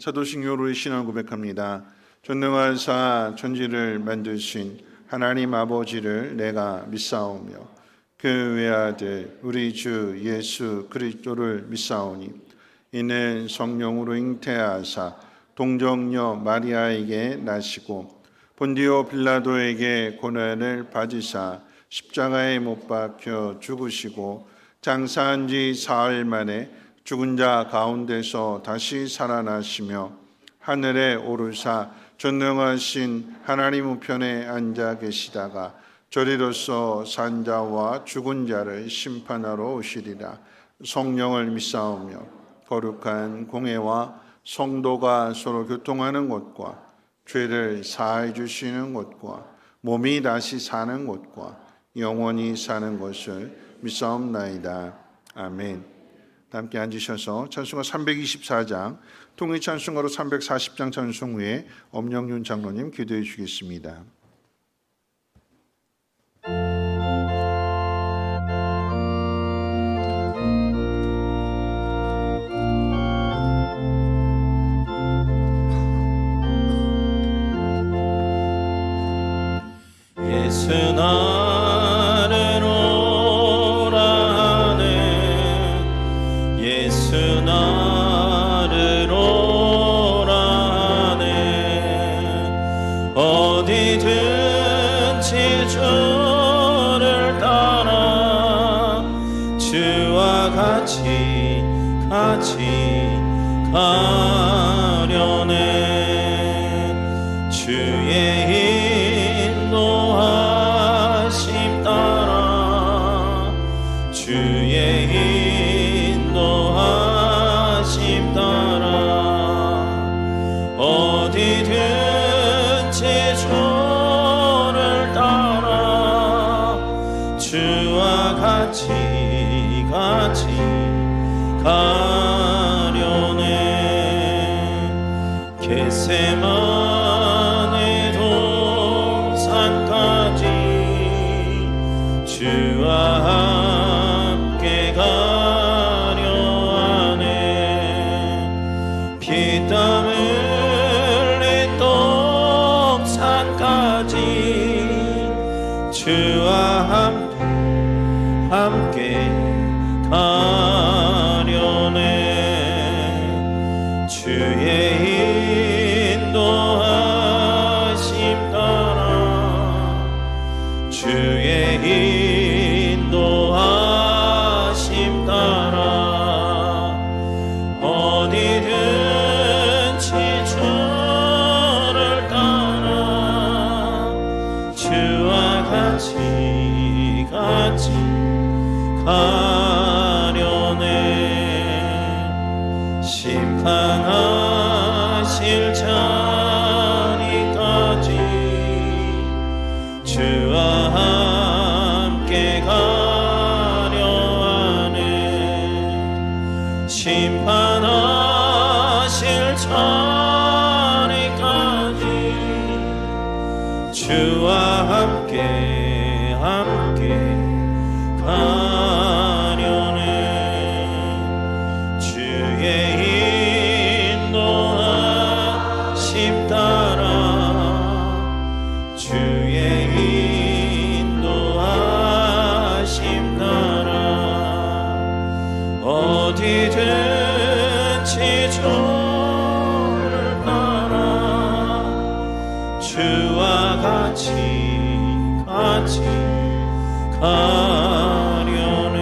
사도신경으로의 신앙 고백합니다. 전능하사 천지를 만드신 하나님 아버지를 내가 믿사오며 그 외아들 우리 주 예수 그리스도를 믿사오니 이는 성령으로 잉태하사 동정녀 마리아에게 나시고 본디오 빌라도에게 고난을 받으사 십자가에 못 박혀 죽으시고 장사한 지 사흘 만에 죽은 자 가운데서 다시 살아나시며 하늘에 오르사 전능하신 하나님 우편에 앉아 계시다가 저리로서 산 자와 죽은 자를 심판하러 오시리라. 성령을 믿사오며 거룩한 공회와 성도가 서로 교통하는 것과 죄를 사해 주시는 것과 몸이 다시 사는 것과 영원히 사는 것을 믿사옵나이다. 아멘. 함께 앉으셔서 찬송가 324장 통일 찬송가로 340장 찬송 후에 엄영윤 장로님 기도해 주시겠습니다. 예수 나를 오라 하네 예수 나를 오라 하네 어디든지 주를 따라 주와 같이 가려네 주의 인도하심 따라 주의 인도하심 따라 어디든지 주를 따라 주와 같이 가려네 겟세마네 동산까지 주와 함께 가려 하네 피땀 흘린 동산까지 주와 함께 가려네 주의 인도하심 따라 주의 인도하심 따라 어디든지 주를 따라 주와 같이 가려네 심판하실 자리까지 주와 함께 가려 하네 심판하실 자리까지 주와 함께 가려네 주의 인도하심 따라 주의 인도하심 따라 어디든지 주를 따라 주와 같이 가려네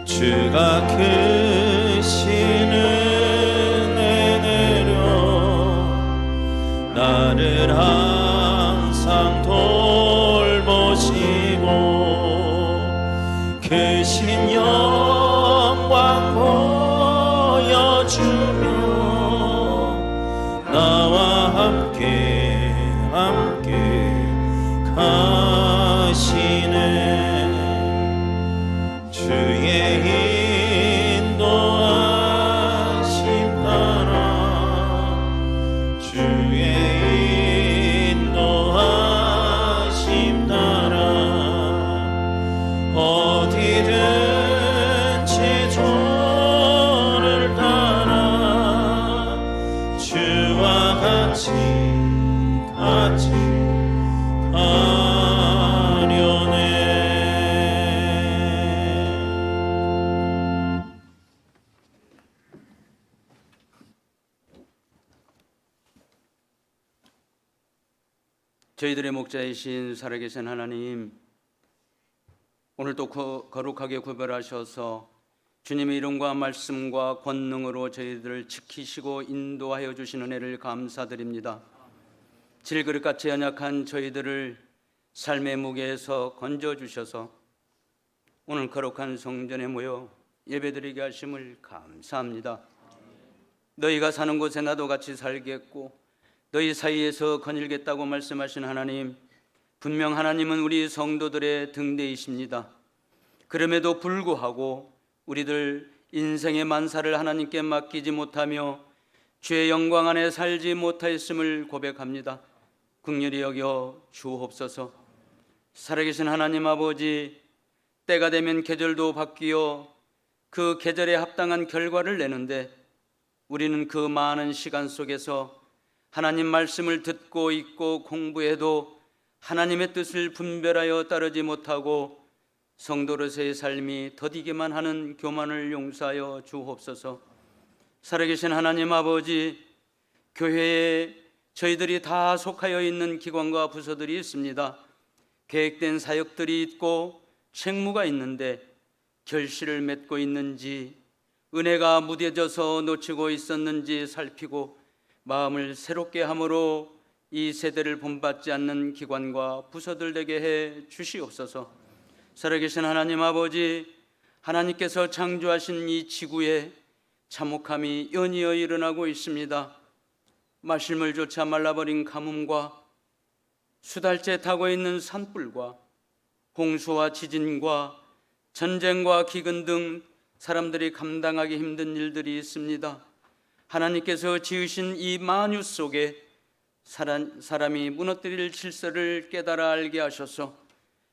주가 크신 은혜 내려 나를 항상 돌보시고 크신 영광 보여주며 나와 함께 가시네 주의 인도하심 따라 주의 인도하심 따라 어디든지 주를 따라 같이 가려네. 저희들의 목자이신 살아계신 하나님, 오늘도 거룩하게 구별하셔서 주님의 이름과 말씀과 권능으로 저희들을 지키시고 인도하여 주신 은혜를 감사드립니다. 질그릇같이 연약한 저희들을 삶의 무게에서 건져주셔서 오늘 거룩한 성전에 모여 예배드리게 하심을 감사합니다. 너희가 사는 곳에 나도 같이 살겠고 너희 사이에서 거닐겠다고 말씀하신 하나님, 분명 하나님은 우리 성도들의 등대이십니다. 그럼에도 불구하고 우리들 인생의 만사를 하나님께 맡기지 못하며 주의 영광 안에 살지 못하였음을 고백합니다. 긍휼히 여겨 주옵소서. 살아계신 하나님 아버지, 때가 되면 계절도 바뀌어 그 계절에 합당한 결과를 내는데 우리는 그 많은 시간 속에서 하나님 말씀을 듣고 읽고 공부해도 하나님의 뜻을 분별하여 따르지 못하고 성도로서의 삶이 더디게만 하는 교만을 용서하여 주옵소서. 살아계신 하나님 아버지, 교회에 저희들이 다 속하여 있는 기관과 부서들이 있습니다. 계획된 사역들이 있고 책무가 있는데 결실을 맺고 있는지, 은혜가 무뎌져서 놓치고 있었는지 살피고 마음을 새롭게 함으로 이 세대를 본받지 않는 기관과 부서들 되게 해 주시옵소서. 살아계신 하나님 아버지, 하나님께서 창조하신 이 지구에 참혹함이 연이어 일어나고 있습니다. 마실물 조차 말라버린 가뭄과 수달째 타고 있는 산불과 홍수와 지진과 전쟁과 기근 등 사람들이 감당하기 힘든 일들이 있습니다. 하나님께서 지으신 이 만유 속에 사람이 무너뜨릴 질서를 깨달아 알게 하셔서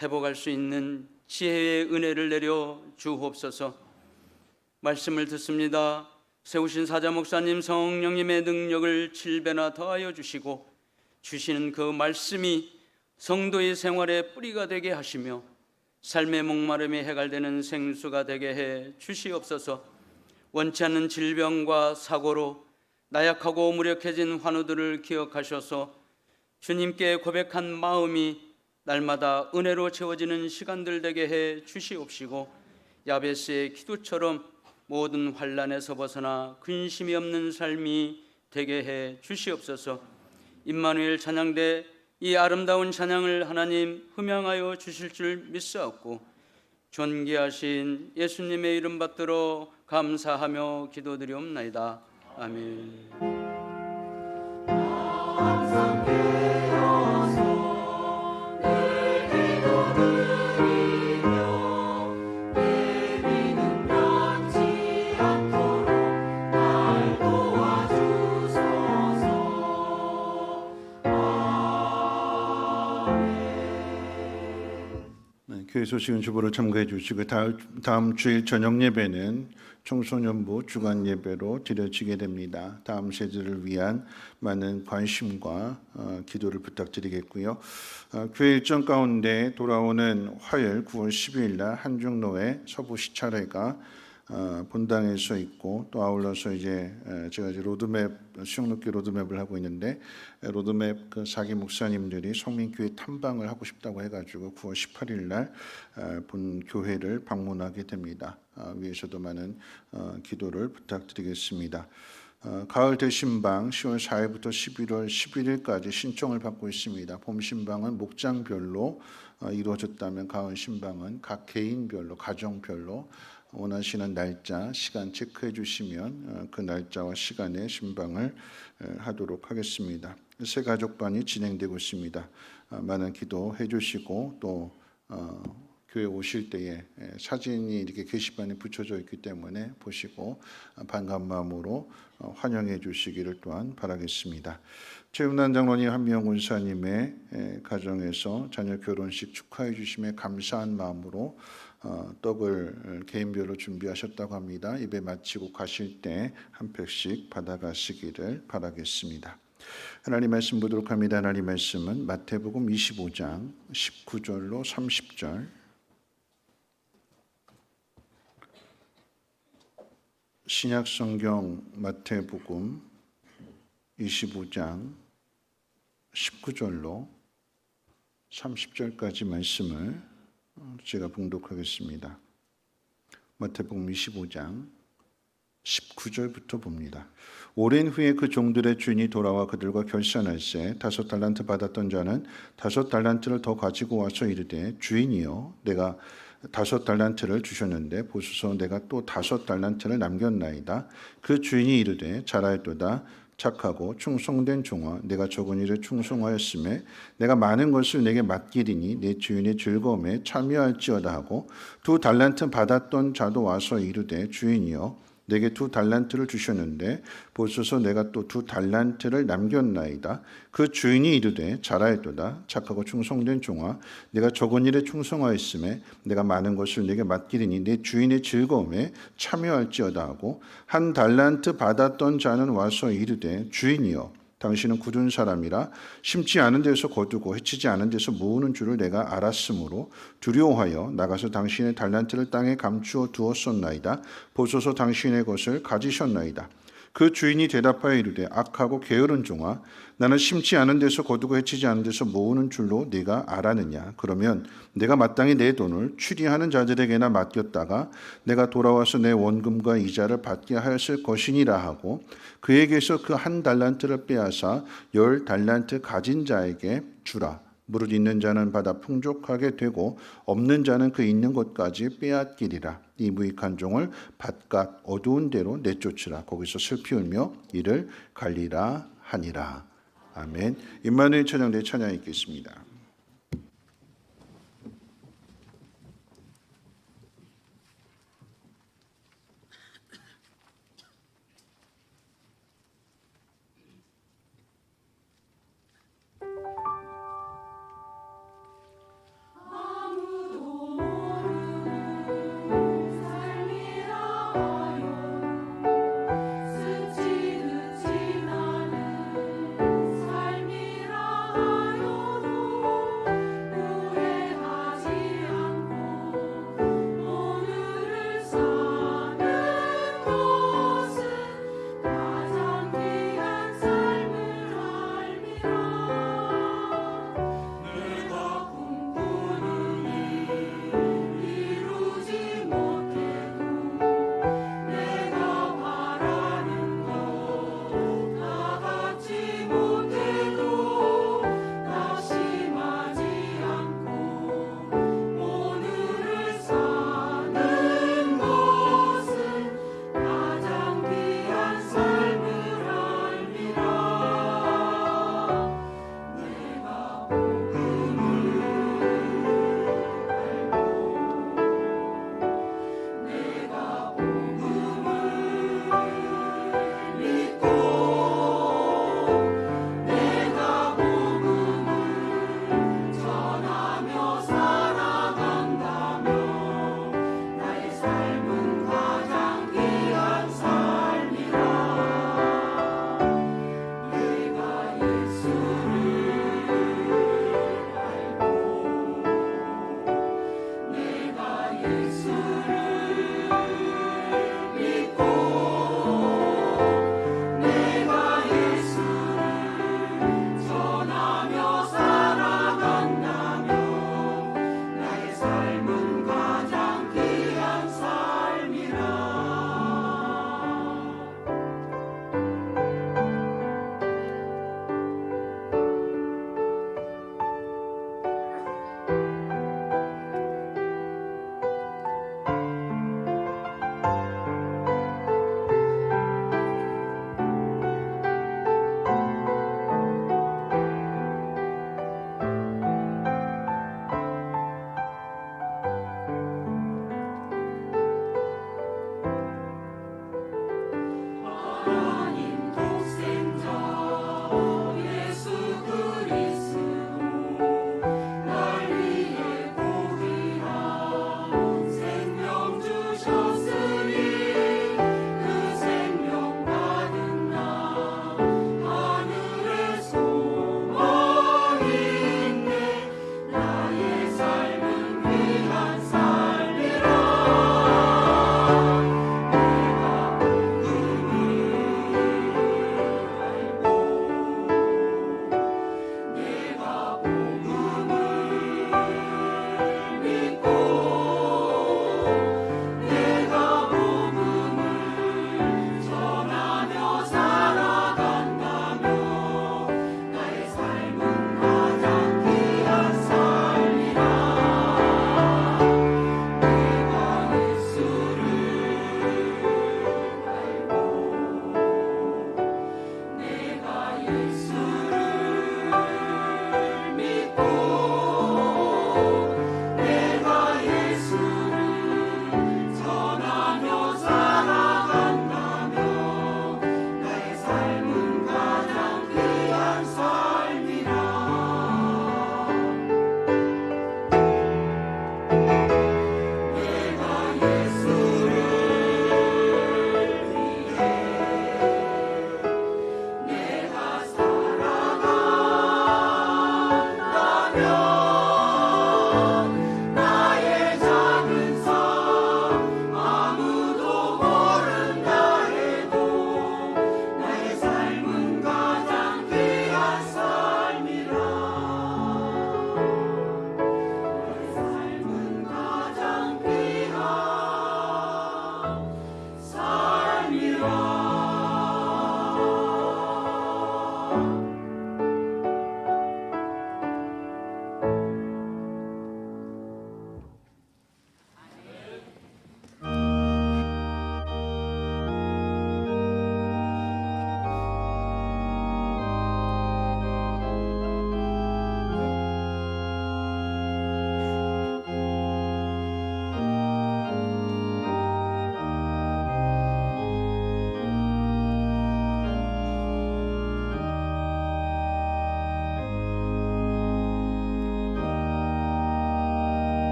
회복할 수 있는 지혜의 은혜를 내려 주옵소서. 말씀을 듣습니다. 세우신 사자 목사님 성령님의 능력을 7배나 더하여 주시고 주시는 그 말씀이 성도의 생활의 뿌리가 되게 하시며 삶의 목마름이 해갈되는 생수가 되게 해 주시옵소서. 원치 않는 질병과 사고로 나약하고 무력해진 환우들을 기억하셔서 주님께 고백한 마음이 날마다 은혜로 채워지는 시간들 되게 해 주시옵시고, 야베스의 기도처럼 모든 환난에서 벗어나 근심이 없는 삶이 되게 해 주시옵소서. 임마누엘 찬양대 이 아름다운 찬양을 하나님 흠양하여 주실 줄 믿사옵고 존귀하신 예수님의 이름 받들어 감사하며 기도드리옵나이다. 아멘. 교회 소식은 주보를 참고해 주시고 다음 주일 저녁 예배는 청소년부 주간 예배로 드려지게 됩니다. 다음 세대를 위한 많은 관심과 기도를 부탁드리겠고요. 교회 일정 가운데 돌아오는 화요일 9월 12일 날 한중로회 서부 시찰회가 본당에서 있고, 또 아울러서 이제 제가 이제 로드맵 수영록교 로드맵을 하고 있는데 로드맵 그 4기 목사님들이 성민교회 탐방을 하고 싶다고 해가지고 9월 18일 날 본 교회를 방문하게 됩니다. 위에서도 많은 기도를 부탁드리겠습니다. 가을 대신방 10월 4일부터 11월 11일까지 신청을 받고 있습니다. 봄 신방은 목장별로 이루어졌다면 가을 신방은 각 개인별로, 가정별로 원하시는 날짜, 시간 체크해 주시면 그 날짜와 시간에 신방을 하도록 하겠습니다. 새 가족반이 진행되고 있습니다. 많은 기도해 주시고 또 교회 오실 때에 사진이 이렇게 게시판에 붙여져 있기 때문에 보시고 반가운 마음으로 환영해 주시기를 또한 바라겠습니다. 최윤환 장로님, 한미영 군사님의 가정에서 자녀 결혼식 축하해 주심에 감사한 마음으로 떡을 개인별로 준비하셨다고 합니다. 예배 마치고 가실 때 한 팩씩 받아가시기를 바라겠습니다. 하나님 말씀 보도록 합니다. 하나님 말씀은 마태복음 25장 19절로 30절, 신약성경 마태복음 25장 19절로 30절까지 말씀을 제가 봉독하겠습니다. 마태복음 25장 19절부터 봅니다. 오랜 후에 그 종들의 주인이 돌아와 그들과 결산할세 5 달란트 받았던 자는 5 달란트를 더 가지고 와서 이르되 주인이여 내가 5 달란트를 주셨는데 보소서 내가 또 5 달란트를 남겼나이다. 그 주인이 이르되 잘하였도다. 착하고 충성된 종아 내가 적은 일에 충성하였음에 내가 많은 것을 내게 맡기리니 내 주인의 즐거움에 참여할지어다 하고 2 달란트 받았던 자도 와서 이르되 주인이여 내게 2 달란트를 주셨는데 보소서 내가 또 2 달란트를 남겼나이다. 그 주인이 이르되 잘하였도다. 착하고 충성된 종아 내가 적은 일에 충성하였음에 내가 많은 것을 내게 맡기리니 내 주인의 즐거움에 참여할지어다 하고 1 달란트 받았던 자는 와서 이르되 주인이여 당신은 굳은 사람이라 심지 않은 데서 거두고 해치지 않은 데서 모으는 줄을 내가 알았으므로 두려워하여 나가서 당신의 달란트를 땅에 감추어 두었었나이다. 보소서 당신의 것을 가지셨나이다. 그 주인이 대답하여 이르되 악하고 게으른 종아 나는 심지 않은 데서 거두고 해치지 않은 데서 모으는 줄로 네가 알았느냐. 그러면 내가 마땅히 내 돈을 추리하는 자들에게나 맡겼다가 내가 돌아와서 내 원금과 이자를 받게 하였을 것이니라 하고 그에게서 그 1 달란트를 빼앗아 10 달란트 가진 자에게 주라. 무릇 있는 자는 받아 풍족하게 되고 없는 자는 그 있는 것까지 빼앗기리라. 이 무익한 종을 바깥 어두운 데로 내쫓으라. 거기서 슬피 울며 이를 갈리라 하니라. 아멘. 임마누엘 찬양대 찬양 읽겠습니다. 스치듯 지나는 삶이라 하여도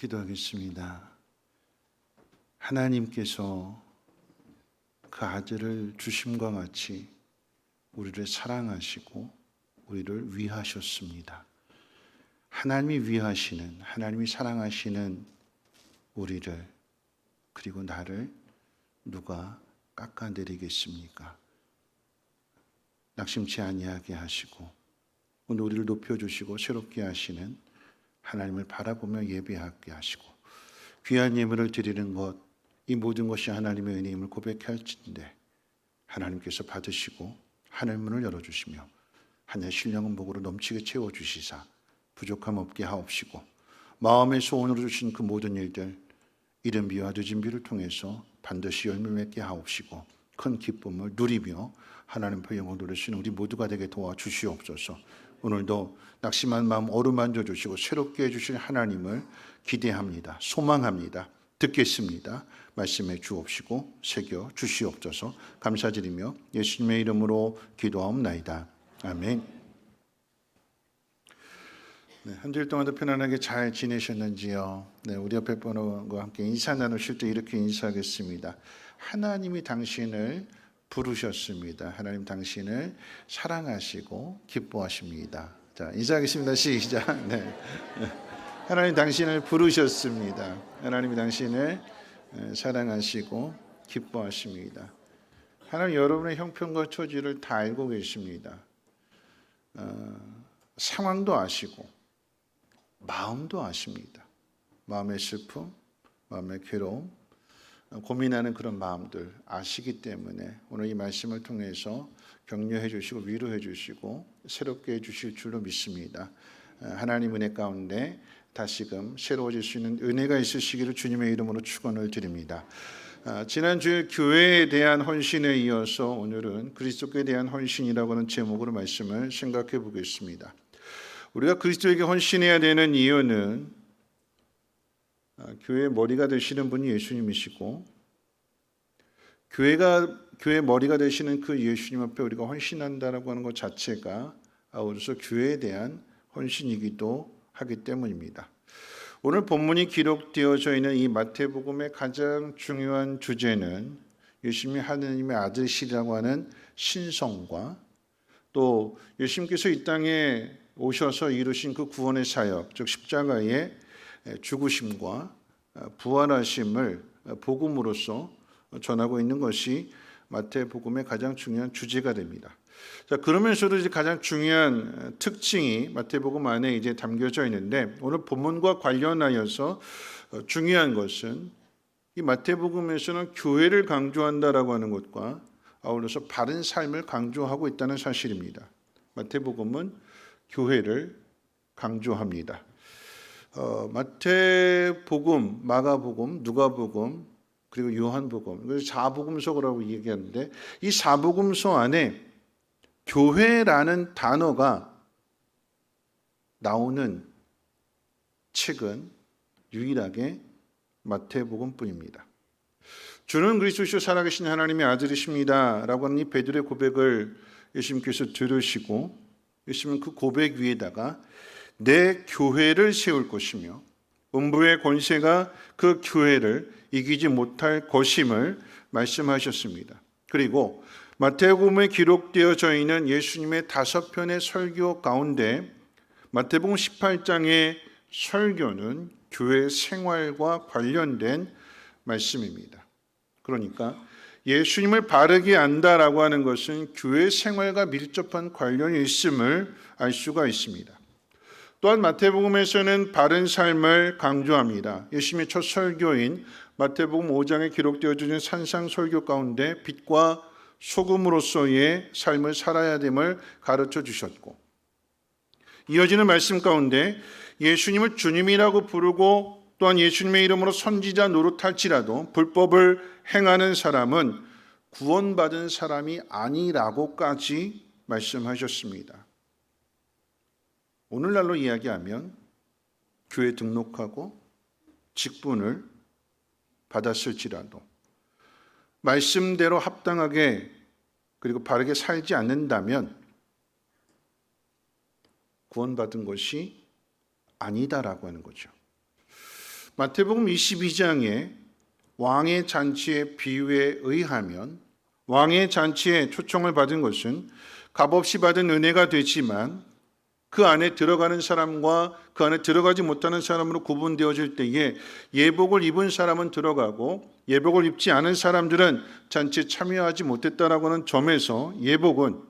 기도하겠습니다. 하나님께서 그 아들을 주심과 같이 우리를 사랑하시고 우리를 위하셨습니다. 하나님이 위하시는, 하나님이 사랑하시는 우리를, 그리고 나를 누가 깎아내리겠습니까? 낙심치 아니하게 하시고 오늘 우리를 높여주시고 새롭게 하시는 하나님을 바라보며 예배하게 하시고 귀한 예물을 드리는 것, 이 모든 것이 하나님의 은혜임을 고백할진대 하나님께서 받으시고 하늘문을 열어주시며 하늘 신령한 복으로 넘치게 채워주시사 부족함 없게 하옵시고 마음의 소원으로 주신 그 모든 일들 이른 비와 늦은 비를 통해서 반드시 열매 맺게 하옵시고 큰 기쁨을 누리며 하나님 앞에 영광 돌리시는 우리 모두가 되게 도와주시옵소서. 오늘도 낙심한 마음 어루만져 주시고 새롭게 해주실 하나님을 기대합니다. 소망합니다. 듣겠습니다. 말씀해 주옵시고 새겨 주시옵소서. 감사드리며 예수님의 이름으로 기도하옵나이다. 아멘. 네, 한 주일 동안도 편안하게 잘 지내셨는지요? 네, 우리 옆에 분과 함께 인사 나누실 때 이렇게 인사하겠습니다. 하나님이 당신을 부르셨습니다. 하나님 당신을 사랑하시고 기뻐하십니다. 자, 인사하겠습니다. 시작. 네. 하나님 당신을 부르셨습니다. 하나님이 당신을 사랑하시고 기뻐하십니다. 하나님 여러분의 형편과 처지를 다 알고 계십니다. 상황도 아시고 마음도 아십니다. 마음의 슬픔, 마음의 괴로움, 고민하는 그런 마음들 아시기 때문에 오늘 이 말씀을 통해서 격려해 주시고 위로해 주시고 새롭게 해 주실 줄로 믿습니다. 하나님 은혜 가운데 다시금 새로워질 수 있는 은혜가 있으시기를 주님의 이름으로 축원을 드립니다. 지난주 교회에 대한 헌신에 이어서 오늘은 그리스도께 대한 헌신이라고 하는 제목으로 말씀을 생각해 보겠습니다. 우리가 그리스도에게 헌신해야 되는 이유는 교회의 머리가 되시는 분이 예수님이시고 교회의 머리가 되시는 그 예수님 앞에 우리가 헌신한다라고 하는 것 자체가 아울러서 교회에 대한 헌신이기도 하기 때문입니다. 오늘 본문이 기록되어져 있는 이 마태복음의 가장 중요한 주제는 예수님이 하나님의 아들이시라고 하는 신성과 또 예수님께서 이 땅에 오셔서 이루신 그 구원의 사역, 즉 십자가의 죽으심과 부활하심을 복음으로써 전하고 있는 것이 마태복음의 가장 중요한 주제가 됩니다. 자, 그러면서도 이제 가장 중요한 특징이 마태복음 안에 이제 담겨져 있는데 오늘 본문과 관련하여서 중요한 것은 이 마태복음에서는 교회를 강조한다라고 하는 것과 아울러서 바른 삶을 강조하고 있다는 사실입니다. 마태복음은 교회를 강조합니다. 마태복음, 마가복음, 누가복음, 그리고 요한복음, 그래서 사복음서라고 얘기하는데 이 사복음서 안에 교회라는 단어가 나오는 책은 유일하게 마태복음뿐입니다. 주는 그리스도시요 살아계신 하나님의 아들이십니다라고 하는 이 베드로의 고백을 예수님께서 들으시고 예수님은 그 고백 위에다가 내 교회를 세울 것이며 음부의 권세가 그 교회를 이기지 못할 것임을 말씀하셨습니다. 그리고 마태복음에 기록되어져 있는 예수님의 5편의 설교 가운데 마태복음 18장의 설교는 교회 생활과 관련된 말씀입니다. 그러니까 예수님을 바르게 안다라고 하는 것은 교회 생활과 밀접한 관련이 있음을 알 수가 있습니다. 또한 마태복음에서는 바른 삶을 강조합니다. 예수님의 첫 설교인 마태복음 5장에 기록되어져 있는 산상설교 가운데 빛과 소금으로서의 삶을 살아야 됨을 가르쳐 주셨고 이어지는 말씀 가운데 예수님을 주님이라고 부르고 또한 예수님의 이름으로 선지자 노릇할지라도 불법을 행하는 사람은 구원받은 사람이 아니라고까지 말씀하셨습니다. 오늘날로 이야기하면 교회 등록하고 직분을 받았을지라도 말씀대로 합당하게 그리고 바르게 살지 않는다면 구원받은 것이 아니다라고 하는 거죠. 마태복음 22장의 왕의 잔치의 비유에 의하면 왕의 잔치에 초청을 받은 것은 값없이 받은 은혜가 되지만 그 안에 들어가는 사람과 그 안에 들어가지 못하는 사람으로 구분되어질 때에 예복을 입은 사람은 들어가고 예복을 입지 않은 사람들은 잔치에 참여하지 못했다라고 하는 점에서 예복은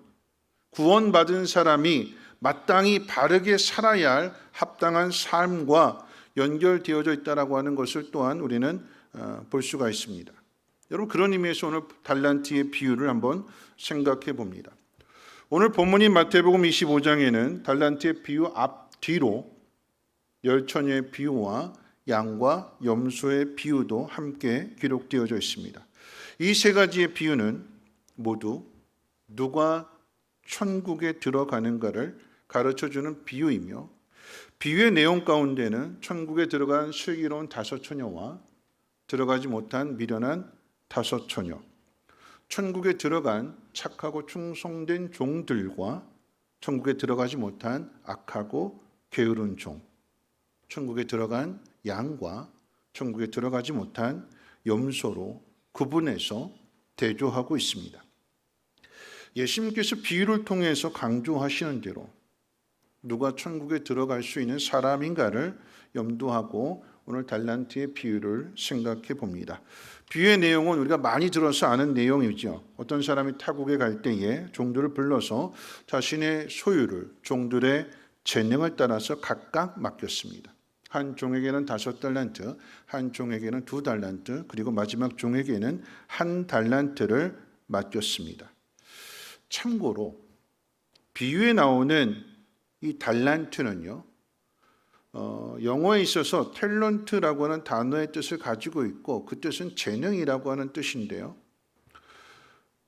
구원받은 사람이 마땅히 바르게 살아야 할 합당한 삶과 연결되어져 있다라고 하는 것을 또한 우리는 볼 수가 있습니다. 여러분, 그런 의미에서 오늘 달란트의 비유를 한번 생각해 봅니다. 오늘 본문인 마태복음 25장에는 달란트의 비유 앞뒤로 열처녀의 비유와 양과 염소의 비유도 함께 기록되어져 있습니다. 이 세 가지의 비유는 모두 누가 천국에 들어가는가를 가르쳐주는 비유이며 비유의 내용 가운데는 천국에 들어간 슬기로운 5처녀와 들어가지 못한 미련한 5처녀, 천국에 들어간 착하고 충성된 종들과 천국에 들어가지 못한 악하고 게으른 종, 천국에 들어간 양과 천국에 들어가지 못한 염소로 구분해서 대조하고 있습니다. 예수님께서 비유를 통해서 강조하시는 대로 누가 천국에 들어갈 수 있는 사람인가를 염두하고 오늘 달란트의 비유를 생각해 봅니다. 비유의 내용은 우리가 많이 들어서 아는 내용이죠. 어떤 사람이 타국에 갈 때에 종들을 불러서 자신의 소유를 종들의 재능을 따라서 각각 맡겼습니다. 한 종에게는 5달란트, 한 종에게는 2달란트, 그리고 마지막 종에게는 1달란트를 맡겼습니다. 참고로 비유에 나오는 이 달란트는요, 영어에 있어서 탤런트라고 하는 단어의 뜻을 가지고 있고 그 뜻은 재능이라고 하는 뜻인데요.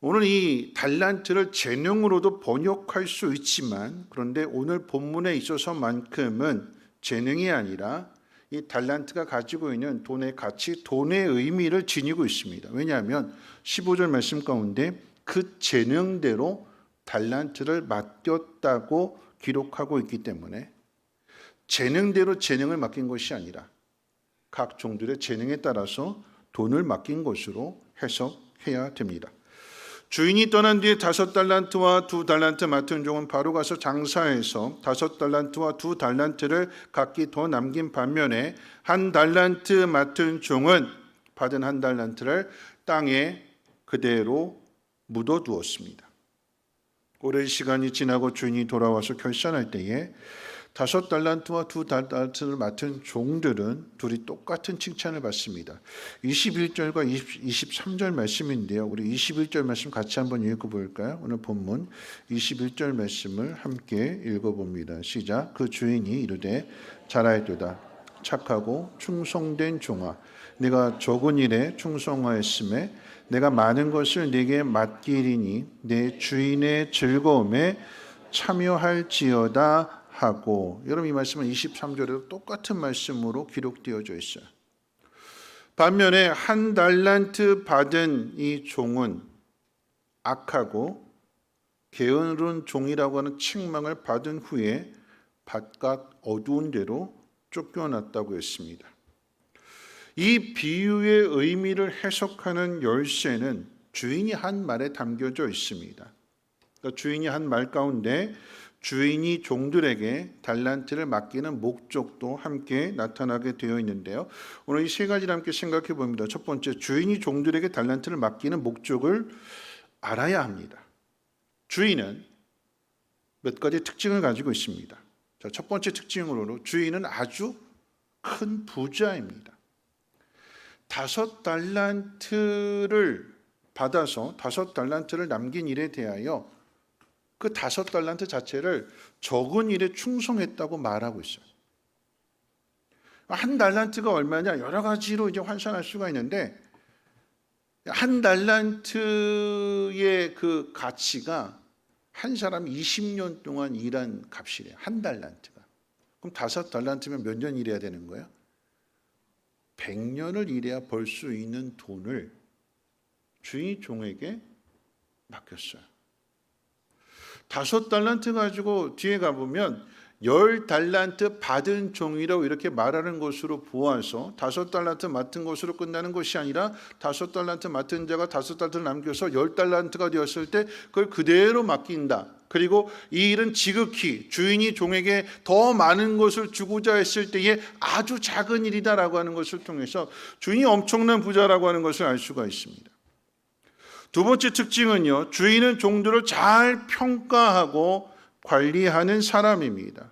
오늘 이 달란트를 재능으로도 번역할 수 있지만 그런데 오늘 본문에 있어서만큼은 재능이 아니라 이 달란트가 가지고 있는 돈의 가치, 돈의 의미를 지니고 있습니다. 왜냐하면 15절 말씀 가운데 그 재능대로 달란트를 맡겼다고 기록하고 있기 때문에 재능대로 재능을 맡긴 것이 아니라 각 종들의 재능에 따라서 돈을 맡긴 것으로 해석해야 됩니다. 주인이 떠난 뒤에 5달란트와 2달란트 맡은 종은 바로 가서 장사해서 5달란트와 2달란트를 각기 더 남긴 반면에 1달란트 맡은 종은 받은 1달란트를 땅에 그대로 묻어두었습니다. 오랜 시간이 지나고 주인이 돌아와서 결산할 때에 5달란트와 2달란트를 맡은 종들은 둘이 똑같은 칭찬을 받습니다. 21절과 23절 말씀인데요. 우리 21절 말씀 같이 한번 읽어볼까요? 오늘 본문 21절 말씀을 함께 읽어봅니다. 시작. 그 주인이 이르되 잘하였도다. 착하고 충성된 종아, 네가 적은 일에 충성하였음에 내가 많은 것을 네게 맡기리니 내 주인의 즐거움에 참여할지어다 하고, 여러분 이 말씀은 23절에도 똑같은 말씀으로 기록되어져 있어요. 반면에 1달란트 받은 이 종은 악하고 게으른 종이라고 하는 책망을 받은 후에 바깥 어두운 데로 쫓겨났다고 했습니다. 이 비유의 의미를 해석하는 열쇠는 주인이 한 말에 담겨져 있습니다. 그러니까 주인이 한 말 가운데 주인이 종들에게 달란트를 맡기는 목적도 함께 나타나게 되어 있는데요. 오늘 이 세 가지를 함께 생각해 봅니다. 첫 번째, 주인이 종들에게 달란트를 맡기는 목적을 알아야 합니다. 주인은 몇 가지 특징을 가지고 있습니다. 자, 첫 번째 특징으로 주인은 아주 큰 부자입니다. 5달란트를 받아서 5달란트를 남긴 일에 대하여 그 5달란트 자체를 적은 일에 충성했다고 말하고 있어요. 1달란트가 얼마냐? 여러 가지로 이제 환산할 수가 있는데 1달란트의 그 가치가 한 사람이 20년 동안 일한 값이래요. 1달란트가. 그럼 5달란트면 몇 년 일해야 되는 거예요? 100년을 일해야 벌 수 있는 돈을 주인이 종에게 맡겼어요. 5달란트 가지고 뒤에 가보면 10달란트 받은 종이라고 이렇게 말하는 것으로 보아서 5달란트 맡은 것으로 끝나는 것이 아니라 5달란트 맡은 자가 5달란트를 남겨서 10달란트가 되었을 때 그걸 그대로 맡긴다. 그리고 이 일은 지극히 주인이 종에게 더 많은 것을 주고자 했을 때에 아주 작은 일이다라고 하는 것을 통해서 주인이 엄청난 부자라고 하는 것을 알 수가 있습니다. 두 번째 특징은요, 주인은 종들을 잘 평가하고 관리하는 사람입니다.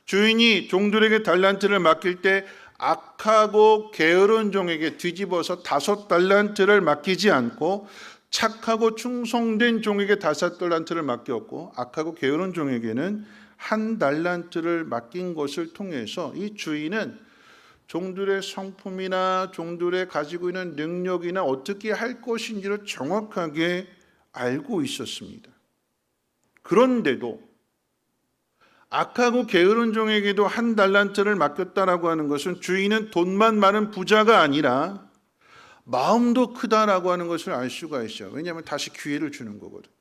주인이 종들에게 달란트를 맡길 때 악하고 게으른 종에게 뒤집어서 5달란트를 맡기지 않고 착하고 충성된 종에게 5달란트를 맡겼고 악하고 게으른 종에게는 1달란트를 맡긴 것을 통해서 이 주인은 종들의 성품이나 종들의 가지고 있는 능력이나 어떻게 할 것인지를 정확하게 알고 있었습니다. 그런데도 악하고 게으른 종에게도 1달란트를 맡겼다라고 하는 것은 주인은 돈만 많은 부자가 아니라 마음도 크다라고 하는 것을 알 수가 있어요. 왜냐하면 다시 기회를 주는 거거든.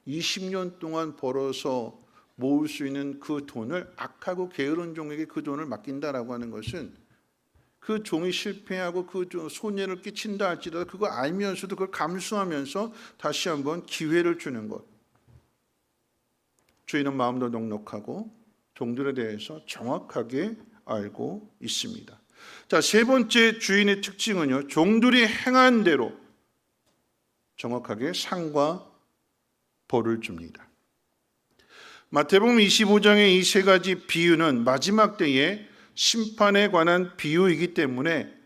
20년 동안 벌어서 모을 수 있는 그 돈을 악하고 게으른 종에게 그 돈을 맡긴다라고 하는 것은 그 종이 실패하고 그 손해를 끼친다 할지라도 그거 알면서도 그걸 감수하면서 다시 한번 기회를 주는 것. 주인은 마음도 넉넉하고 종들에 대해서 정확하게 알고 있습니다. 자, 세 번째 주인의 특징은요, 종들이 행한 대로 정확하게 상과 벌을 줍니다. 마태복음 25장의 이 세 가지 비유는 마지막 때에 심판에 관한 비유이기 때문에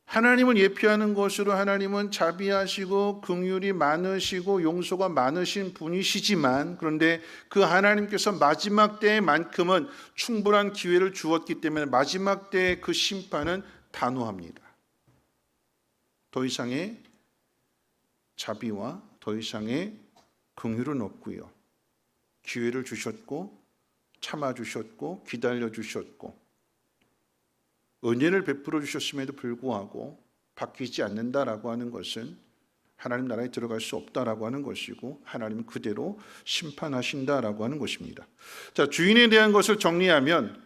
하나님을 예표하는 것으로 하나님은 자비하시고 긍휼이 많으시고 용서가 많으신 분이시지만 그런데 그 하나님께서 마지막 때만큼은 충분한 기회를 주었기 때문에 마지막 때의 그 심판은 단호합니다. 더 이상의 자비와 더 이상의 긍휼은 없고요. 기회를 주셨고 참아주셨고 기다려주셨고 은혜를 베풀어 주셨음에도 불구하고 바뀌지 않는다라고 하는 것은 하나님 나라에 들어갈 수 없다라고 하는 것이고 하나님은 그대로 심판하신다라고 하는 것입니다. 자, 주인에 대한 것을 정리하면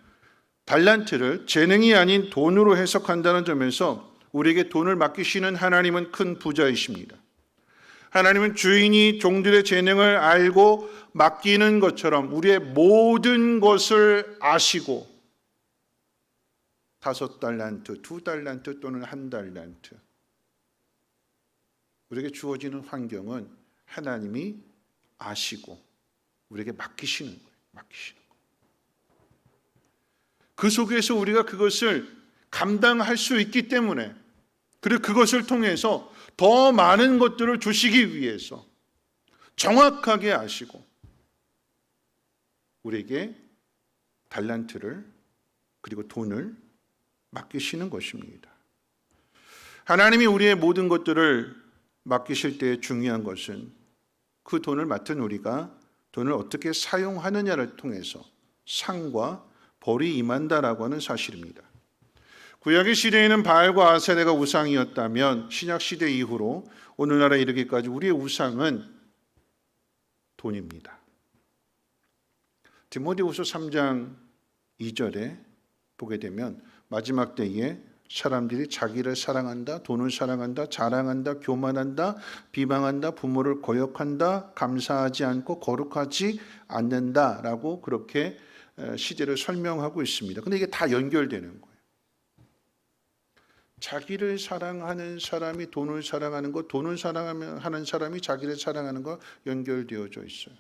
달란트를 재능이 아닌 돈으로 해석한다는 점에서 우리에게 돈을 맡기시는 하나님은 큰 부자이십니다. 하나님은 주인이 종들의 재능을 알고 맡기는 것처럼 우리의 모든 것을 아시고 5달란트, 2달란트 또는 1달란트 우리에게 주어지는 환경은 하나님이 아시고 우리에게 맡기시는 거예요. 맡기시는 거예요. 그 속에서 우리가 그것을 감당할 수 있기 때문에 그리고 그것을 통해서 더 많은 것들을 주시기 위해서 정확하게 아시고 우리에게 달란트를 그리고 돈을 맡기시는 것입니다. 하나님이 우리의 모든 것들을 맡기실 때 중요한 것은 그 돈을 맡은 우리가 돈을 어떻게 사용하느냐를 통해서 상과 벌이 임한다라고 하는 사실입니다. 구약의 시대에는 바알과 아세라가 우상이었다면 신약 시대 이후로 오늘날에 이르기까지 우리의 우상은 돈입니다. 디모데후서 3장 2절에 보게 되면 마지막 때에 사람들이 자기를 사랑한다, 돈을 사랑한다, 자랑한다, 교만한다, 비방한다, 부모를 거역한다, 감사하지 않고 거룩하지 않는다라고 그렇게 시제를 설명하고 있습니다. 근데 이게 다 연결되는 거예요. 자기를 사랑하는 사람이 돈을 사랑하는 것, 돈을 사랑하는 사람이 자기를 사랑하는 것 연결되어져 있어요.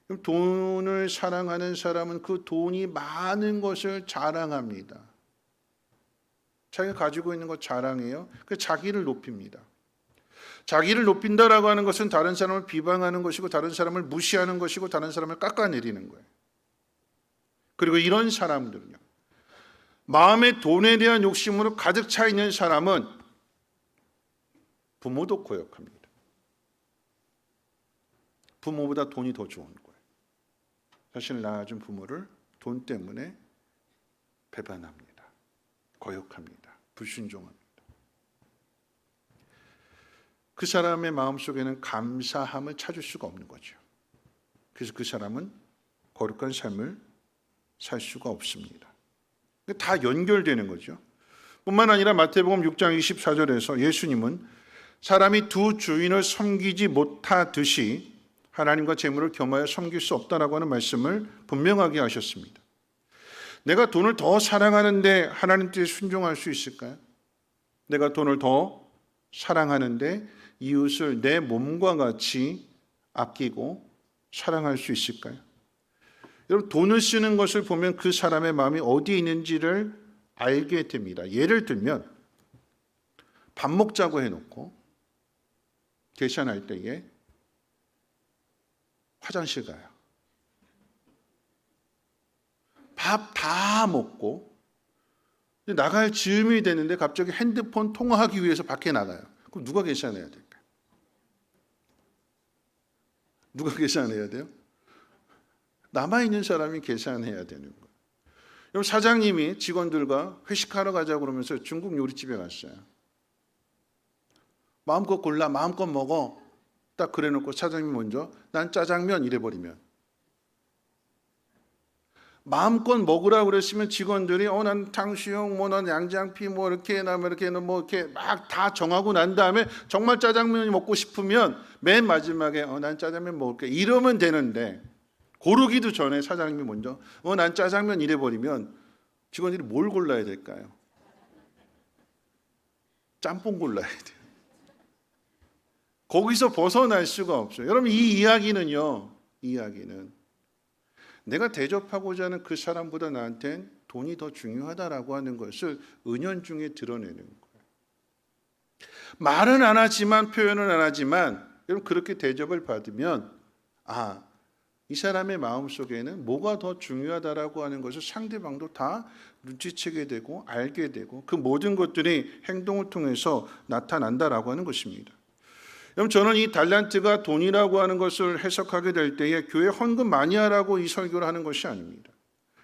그럼 돈을 사랑하는 사람은 그 돈이 많은 것을 자랑합니다. 자기가 가지고 있는 것 자랑해요. 그 자기를 높입니다. 자기를 높인다라고 하는 것은 다른 사람을 비방하는 것이고 다른 사람을 무시하는 것이고 다른 사람을 깎아내리는 거예요. 그리고 이런 사람들은요. 마음에 돈에 대한 욕심으로 가득 차 있는 사람은 부모도 거역합니다. 부모보다 돈이 더 좋은 거예요. 자신을 낳아준 부모를 돈 때문에 배반합니다. 거역합니다. 불순종합니다. 그 사람의 마음속에는 감사함을 찾을 수가 없는 거죠. 그래서 그 사람은 거룩한 삶을 살 수가 없습니다. 다 연결되는 거죠. 뿐만 아니라 마태복음 6장 24절에서 예수님은 사람이 두 주인을 섬기지 못하듯이 하나님과 재물을 겸하여 섬길 수 없다라고 하는 말씀을 분명하게 하셨습니다. 내가 돈을 더 사랑하는데 하나님 뜻에 순종할 수 있을까요? 내가 돈을 더 사랑하는데 이웃을 내 몸과 같이 아끼고 사랑할 수 있을까요? 여러분, 돈을 쓰는 것을 보면 그 사람의 마음이 어디에 있는지를 알게 됩니다. 예를 들면 밥 먹자고 해놓고 계산할 때에 화장실 가요. 밥 다 먹고 나갈 즈음이 되는데 갑자기 핸드폰 통화하기 위해서 밖에 나가요. 그럼 누가 계산해야 될까요? 누가 계산해야 돼요? 남아있는 사람이 계산해야 되는 거예요. 여러분, 사장님이 직원들과 회식하러 가자고 그러면서 중국 요리집에 갔어요. 마음껏 골라, 마음껏 먹어. 딱 그래놓고 사장님이 먼저 난 짜장면 이래버리면, 마음껏 먹으라고 그랬으면 직원들이 난 탕수육, 난 양장피, 이렇게 막 다 정하고 난 다음에 정말 짜장면이 먹고 싶으면 맨 마지막에 난 짜장면 먹을게 이러면 되는데, 고르기도 전에 사장님이 먼저 난 짜장면 이래버리면 직원들이 뭘 골라야 될까요? 짬뽕 골라야 돼요. 거기서 벗어날 수가 없어요. 여러분, 이 이야기는 내가 대접하고자 하는 그 사람보다 나한테는 돈이 더 중요하다라고 하는 것을 은연중에 드러내는 거예요. 말은 안 하지만, 표현은 안 하지만, 여러분, 그렇게 대접을 받으면 이 사람의 마음속에는 뭐가 더 중요하다라고 하는 것을 상대방도 다 눈치채게 되고 알게 되고, 그 모든 것들이 행동을 통해서 나타난다라고 하는 것입니다. 여러분, 저는 이 달란트가 돈이라고 하는 것을 해석하게 될 때에 교회 헌금 많이 하라고 이 설교를 하는 것이 아닙니다.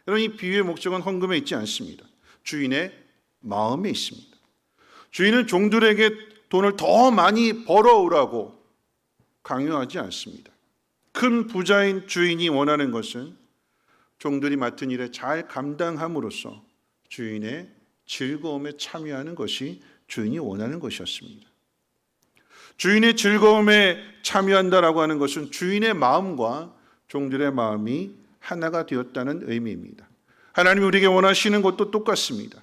여러분, 이 비유의 목적은 헌금에 있지 않습니다. 주인의 마음에 있습니다. 주인은 종들에게 돈을 더 많이 벌어오라고 강요하지 않습니다. 큰 부자인 주인이 원하는 것은 종들이 맡은 일에 잘 감당함으로써 주인의 즐거움에 참여하는 것이 주인이 원하는 것이었습니다. 주인의 즐거움에 참여한다라고 하는 것은 주인의 마음과 종들의 마음이 하나가 되었다는 의미입니다. 하나님이 우리에게 원하시는 것도 똑같습니다.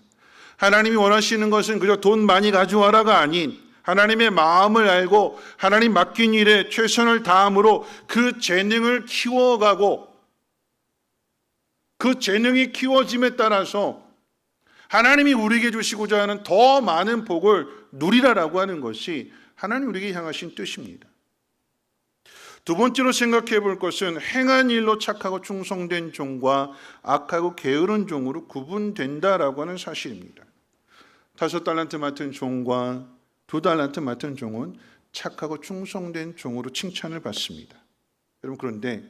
하나님이 원하시는 것은 그저 돈 많이 가져와라가 아닌, 하나님의 마음을 알고 하나님 맡긴 일에 최선을 다함으로 그 재능을 키워가고, 그 재능이 키워짐에 따라서 하나님이 우리에게 주시고자 하는 더 많은 복을 누리라라고 하는 것이 하나님 우리에게 향하신 뜻입니다. 두 번째로 생각해 볼 것은 행한 일로 착하고 충성된 종과 악하고 게으른 종으로 구분된다라고 하는 사실입니다. 5달란트 맡은 종과 2달란트 맡은 종은 착하고 충성된 종으로 칭찬을 받습니다. 여러분, 그런데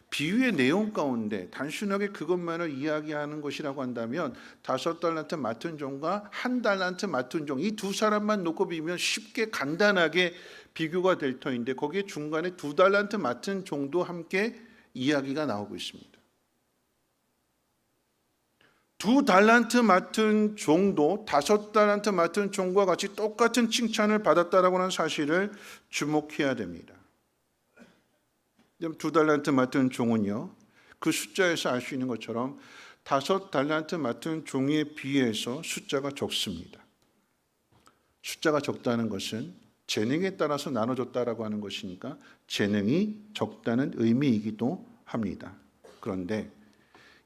비유의 내용 가운데 단순하게 그것만을 이야기하는 것이라고 한다면 5달란트 맡은 종과 1달란트 맡은 종, 이 두 사람만 놓고 비교하면 쉽게 간단하게 비교가 될 터인데, 거기에 중간에 2달란트 맡은 종도 함께 이야기가 나오고 있습니다. 2달란트 맡은 종도 5달란트 맡은 종과 같이 똑같은 칭찬을 받았다라고 하는 사실을 주목해야 됩니다. 2달란트 맡은 종은요, 그 숫자에서 알 수 있는 것처럼 5달란트 맡은 종에 비해서 숫자가 적습니다. 숫자가 적다는 것은 재능에 따라서 나눠졌다라고 하는 것이니까 재능이 적다는 의미이기도 합니다. 그런데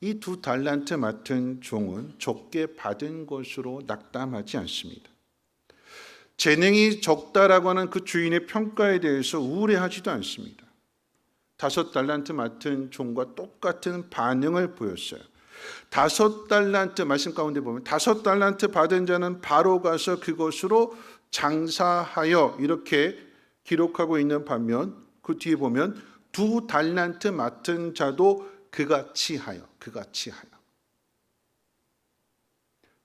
이 2달란트 맡은 종은 적게 받은 것으로 낙담하지 않습니다. 재능이 적다라고 하는 그 주인의 평가에 대해서 우울해하지도 않습니다. 5달란트 맡은 종과 똑같은 반응을 보였어요. 5달란트, 말씀 가운데 보면 5달란트 받은 자는 바로 가서 그것으로 장사하여, 이렇게 기록하고 있는 반면 그 뒤에 보면 2달란트 맡은 자도 그같이 하여.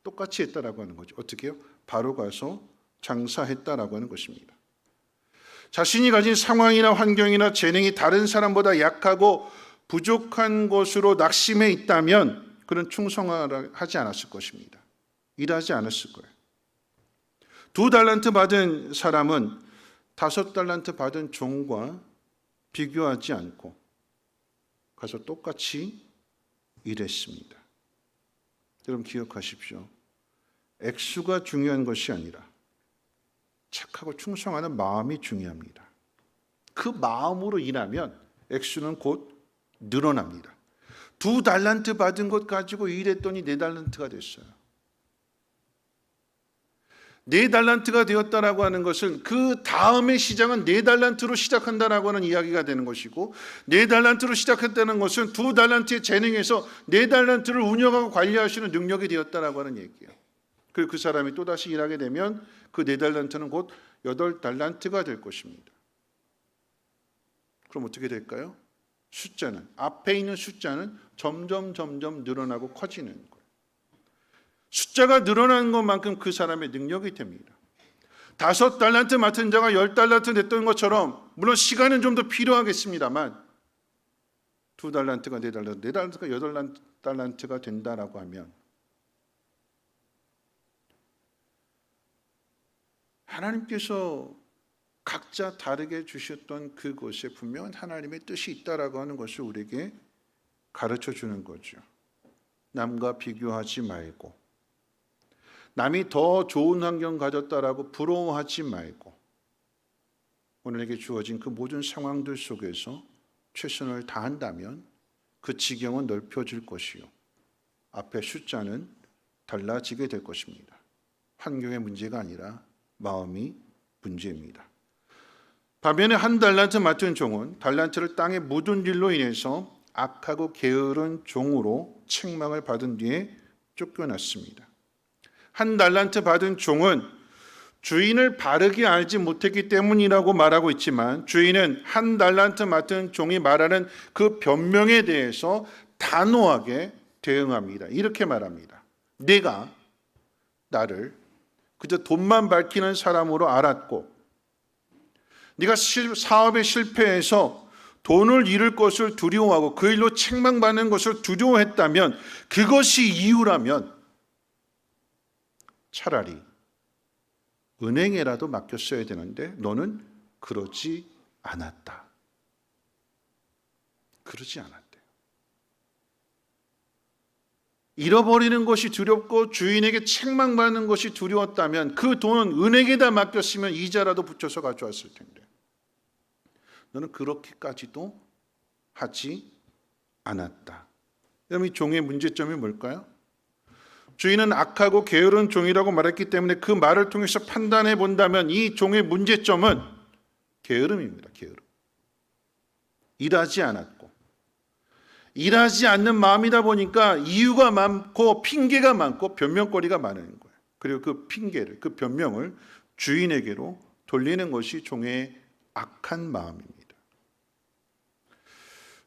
똑같이 했다라고 하는 거죠. 어떻게 해요? 바로 가서 장사했다라고 하는 것입니다. 자신이 가진 상황이나 환경이나 재능이 다른 사람보다 약하고 부족한 것으로 낙심해 있다면 그는 충성하지 않았을 것입니다. 일하지 않았을 거예요. 2달란트 받은 사람은 5달란트 받은 종과 비교하지 않고 가서 똑같이 일했습니다. 여러분 기억하십시오. 액수가 중요한 것이 아니라 착하고 충성하는 마음이 중요합니다. 그 마음으로 일하면 액수는 곧 늘어납니다. 2달란트 받은 것 가지고 일했더니 4달란트가 됐어요. 4달란트가 되었다라고 하는 것은 그 다음의 시장은 4달란트로 시작한다라고 하는 이야기가 되는 것이고, 4달란트로 시작했다는 것은 2달란트의 재능에서 4달란트를 운영하고 관리할 수 있는 능력이 되었다라고 하는 얘기예요. 그리고 그 사람이 또다시 일하게 되면 그 4달란트는 곧 8달란트가 될 것입니다. 그럼 어떻게 될까요? 숫자는, 앞에 있는 숫자는 점점 늘어나고 커지는 거예요. 숫자가 늘어나는 것만큼 그 사람의 능력이 됩니다. 5달란트 맡은 자가 10달란트 냈던 것처럼, 물론 시간은 좀 더 필요하겠습니다만 2달란트가 4달란트, 4달란트가 8달란트가 된다라고 하면 하나님께서 각자 다르게 주셨던 그것에 분명한 하나님의 뜻이 있다라고 하는 것을 우리에게 가르쳐 주는 거죠. 남과 비교하지 말고, 남이 더 좋은 환경 가졌다라고 부러워하지 말고, 오늘에게 주어진 그 모든 상황들 속에서 최선을 다한다면 그 지경은 넓혀질 것이요, 앞에 숫자는 달라지게 될 것입니다. 환경의 문제가 아니라 마음이 문제입니다. 반면에 1달란트 맡은 종은 달란트를 땅에 묻은 일로 인해서 악하고 게으른 종으로 책망을 받은 뒤에 쫓겨났습니다. 1달란트 받은 종은 주인을 바르게 알지 못했기 때문이라고 말하고 있지만, 주인은 1달란트 맡은 종이 말하는 그 변명에 대해서 단호하게 대응합니다. 이렇게 말합니다. 네가 나를 그저 돈만 밝히는 사람으로 알았고, 네가 사업에 실패해서 돈을 잃을 것을 두려워하고 그 일로 책망받는 것을 두려워했다면, 그것이 이유라면 차라리 은행에라도 맡겼어야 되는데 너는 그러지 않았다. 그러지 않았대요. 잃어버리는 것이 두렵고 주인에게 책망받는 것이 두려웠다면 그 돈은 은행에다 맡겼으면 이자라도 붙여서 가져왔을 텐데, 너는 그렇게까지도 하지 않았다. 그럼 이 종의 문제점이 뭘까요? 주인은 악하고 게으른 종이라고 말했기 때문에 그 말을 통해서 판단해 본다면 이 종의 문제점은 게으름입니다. 게으름. 일하지 않았고, 일하지 않는 마음이다 보니까 이유가 많고 핑계가 많고 변명거리가 많은 거예요. 그리고 그 핑계를, 그 변명을 주인에게로 돌리는 것이 종의 악한 마음입니다.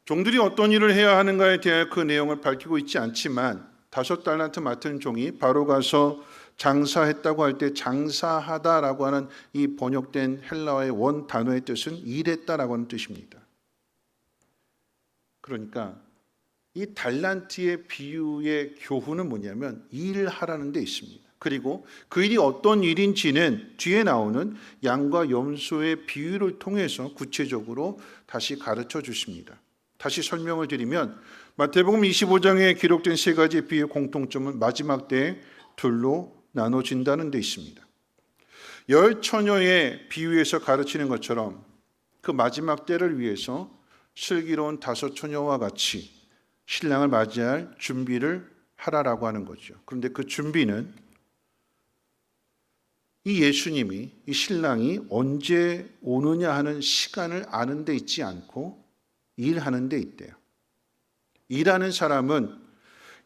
종들이 어떤 일을 해야 하는가에 대하여 그 내용을 밝히고 있지 않지만, 5달란트 맡은 종이 바로 가서 장사했다고 할 때 장사하다라고 하는 이 번역된 헬라어의 원 단어의 뜻은 일했다라고 하는 뜻입니다. 그러니까 이 달란트의 비유의 교훈은 뭐냐면 일하라는 데 있습니다. 그리고 그 일이 어떤 일인지는 뒤에 나오는 양과 염소의 비유를 통해서 구체적으로 다시 가르쳐 주십니다. 다시 설명을 드리면, 마태복음 25장에 기록된 3가지 비유의 공통점은 마지막 때에 둘로 나눠진다는 데 있습니다. 10처녀의 비유에서 가르치는 것처럼 그 마지막 때를 위해서 슬기로운 5처녀와 같이 신랑을 맞이할 준비를 하라라고 하는 거죠. 그런데 그 준비는 이 예수님이, 이 신랑이 언제 오느냐 하는 시간을 아는 데 있지 않고 일하는 데 있대요. 일하는 사람은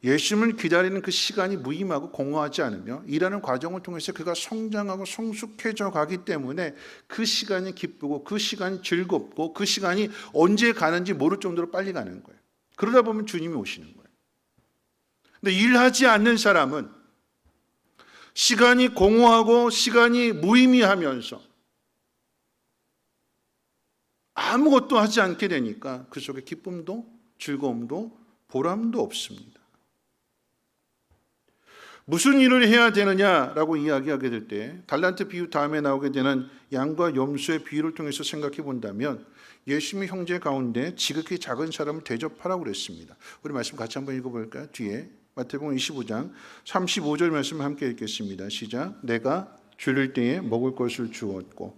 예수님을 기다리는 그 시간이 무의미하고 공허하지 않으며 일하는 과정을 통해서 그가 성장하고 성숙해져 가기 때문에 그 시간이 기쁘고 그 시간이 즐겁고 그 시간이 언제 가는지 모를 정도로 빨리 가는 거예요. 그러다 보면 주님이 오시는 거예요. 근데 일하지 않는 사람은 시간이 공허하고 시간이 무의미하면서 아무것도 하지 않게 되니까 그 속에 기쁨도 즐거움도 보람도 없습니다. 무슨 일을 해야 되느냐라고 이야기하게 될 때 달란트 비유 다음에 나오게 되는 양과 염소의 비유를 통해서 생각해 본다면 예수님의 형제 가운데 지극히 작은 사람을 대접하라고 그랬습니다. 우리 말씀 같이 한번 읽어볼까요? 뒤에 마태복음 25장 35절 말씀 함께 읽겠습니다. 시작. 내가 줄일 때에 먹을 것을 주었고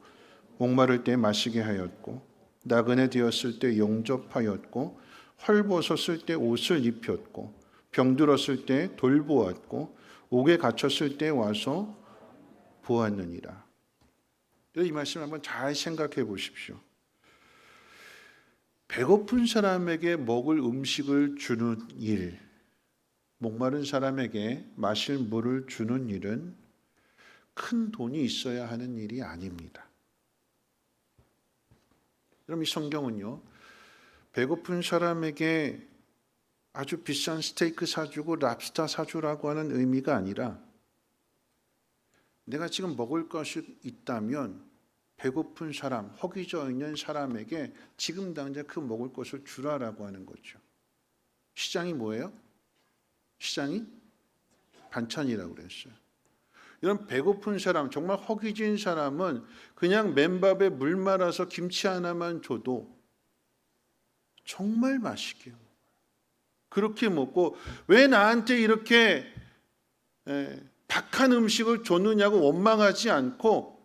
목마를 때에 마시게 하였고 나그네 되었을 때 영접하였고 헐벗었을 때 옷을 입혔고 병들었을 때 돌보았고 옥에 갇혔을 때 와서 보았느니라. 이 말씀을 한번 잘 생각해 보십시오. 배고픈 사람에게 먹을 음식을 주는 일, 목마른 사람에게 마실 물을 주는 일은 큰 돈이 있어야 하는 일이 아닙니다. 그럼 이 성경은요, 배고픈 사람에게 아주 비싼 스테이크 사주고 랍스터 사주라고 하는 의미가 아니라 내가 지금 먹을 것이 있다면 배고픈 사람, 허기져 있는 사람에게 지금 당장 그 먹을 것을 주라라고 하는 거죠. 시장이 뭐예요? 시장이 반찬이라고 그랬어요. 이런 배고픈 사람, 정말 허기진 사람은 그냥 맨밥에 물 말아서 김치 하나만 줘도 정말 맛있게 먹어요. 그렇게 먹고 왜 나한테 이렇게 박한 음식을 줬느냐고 원망하지 않고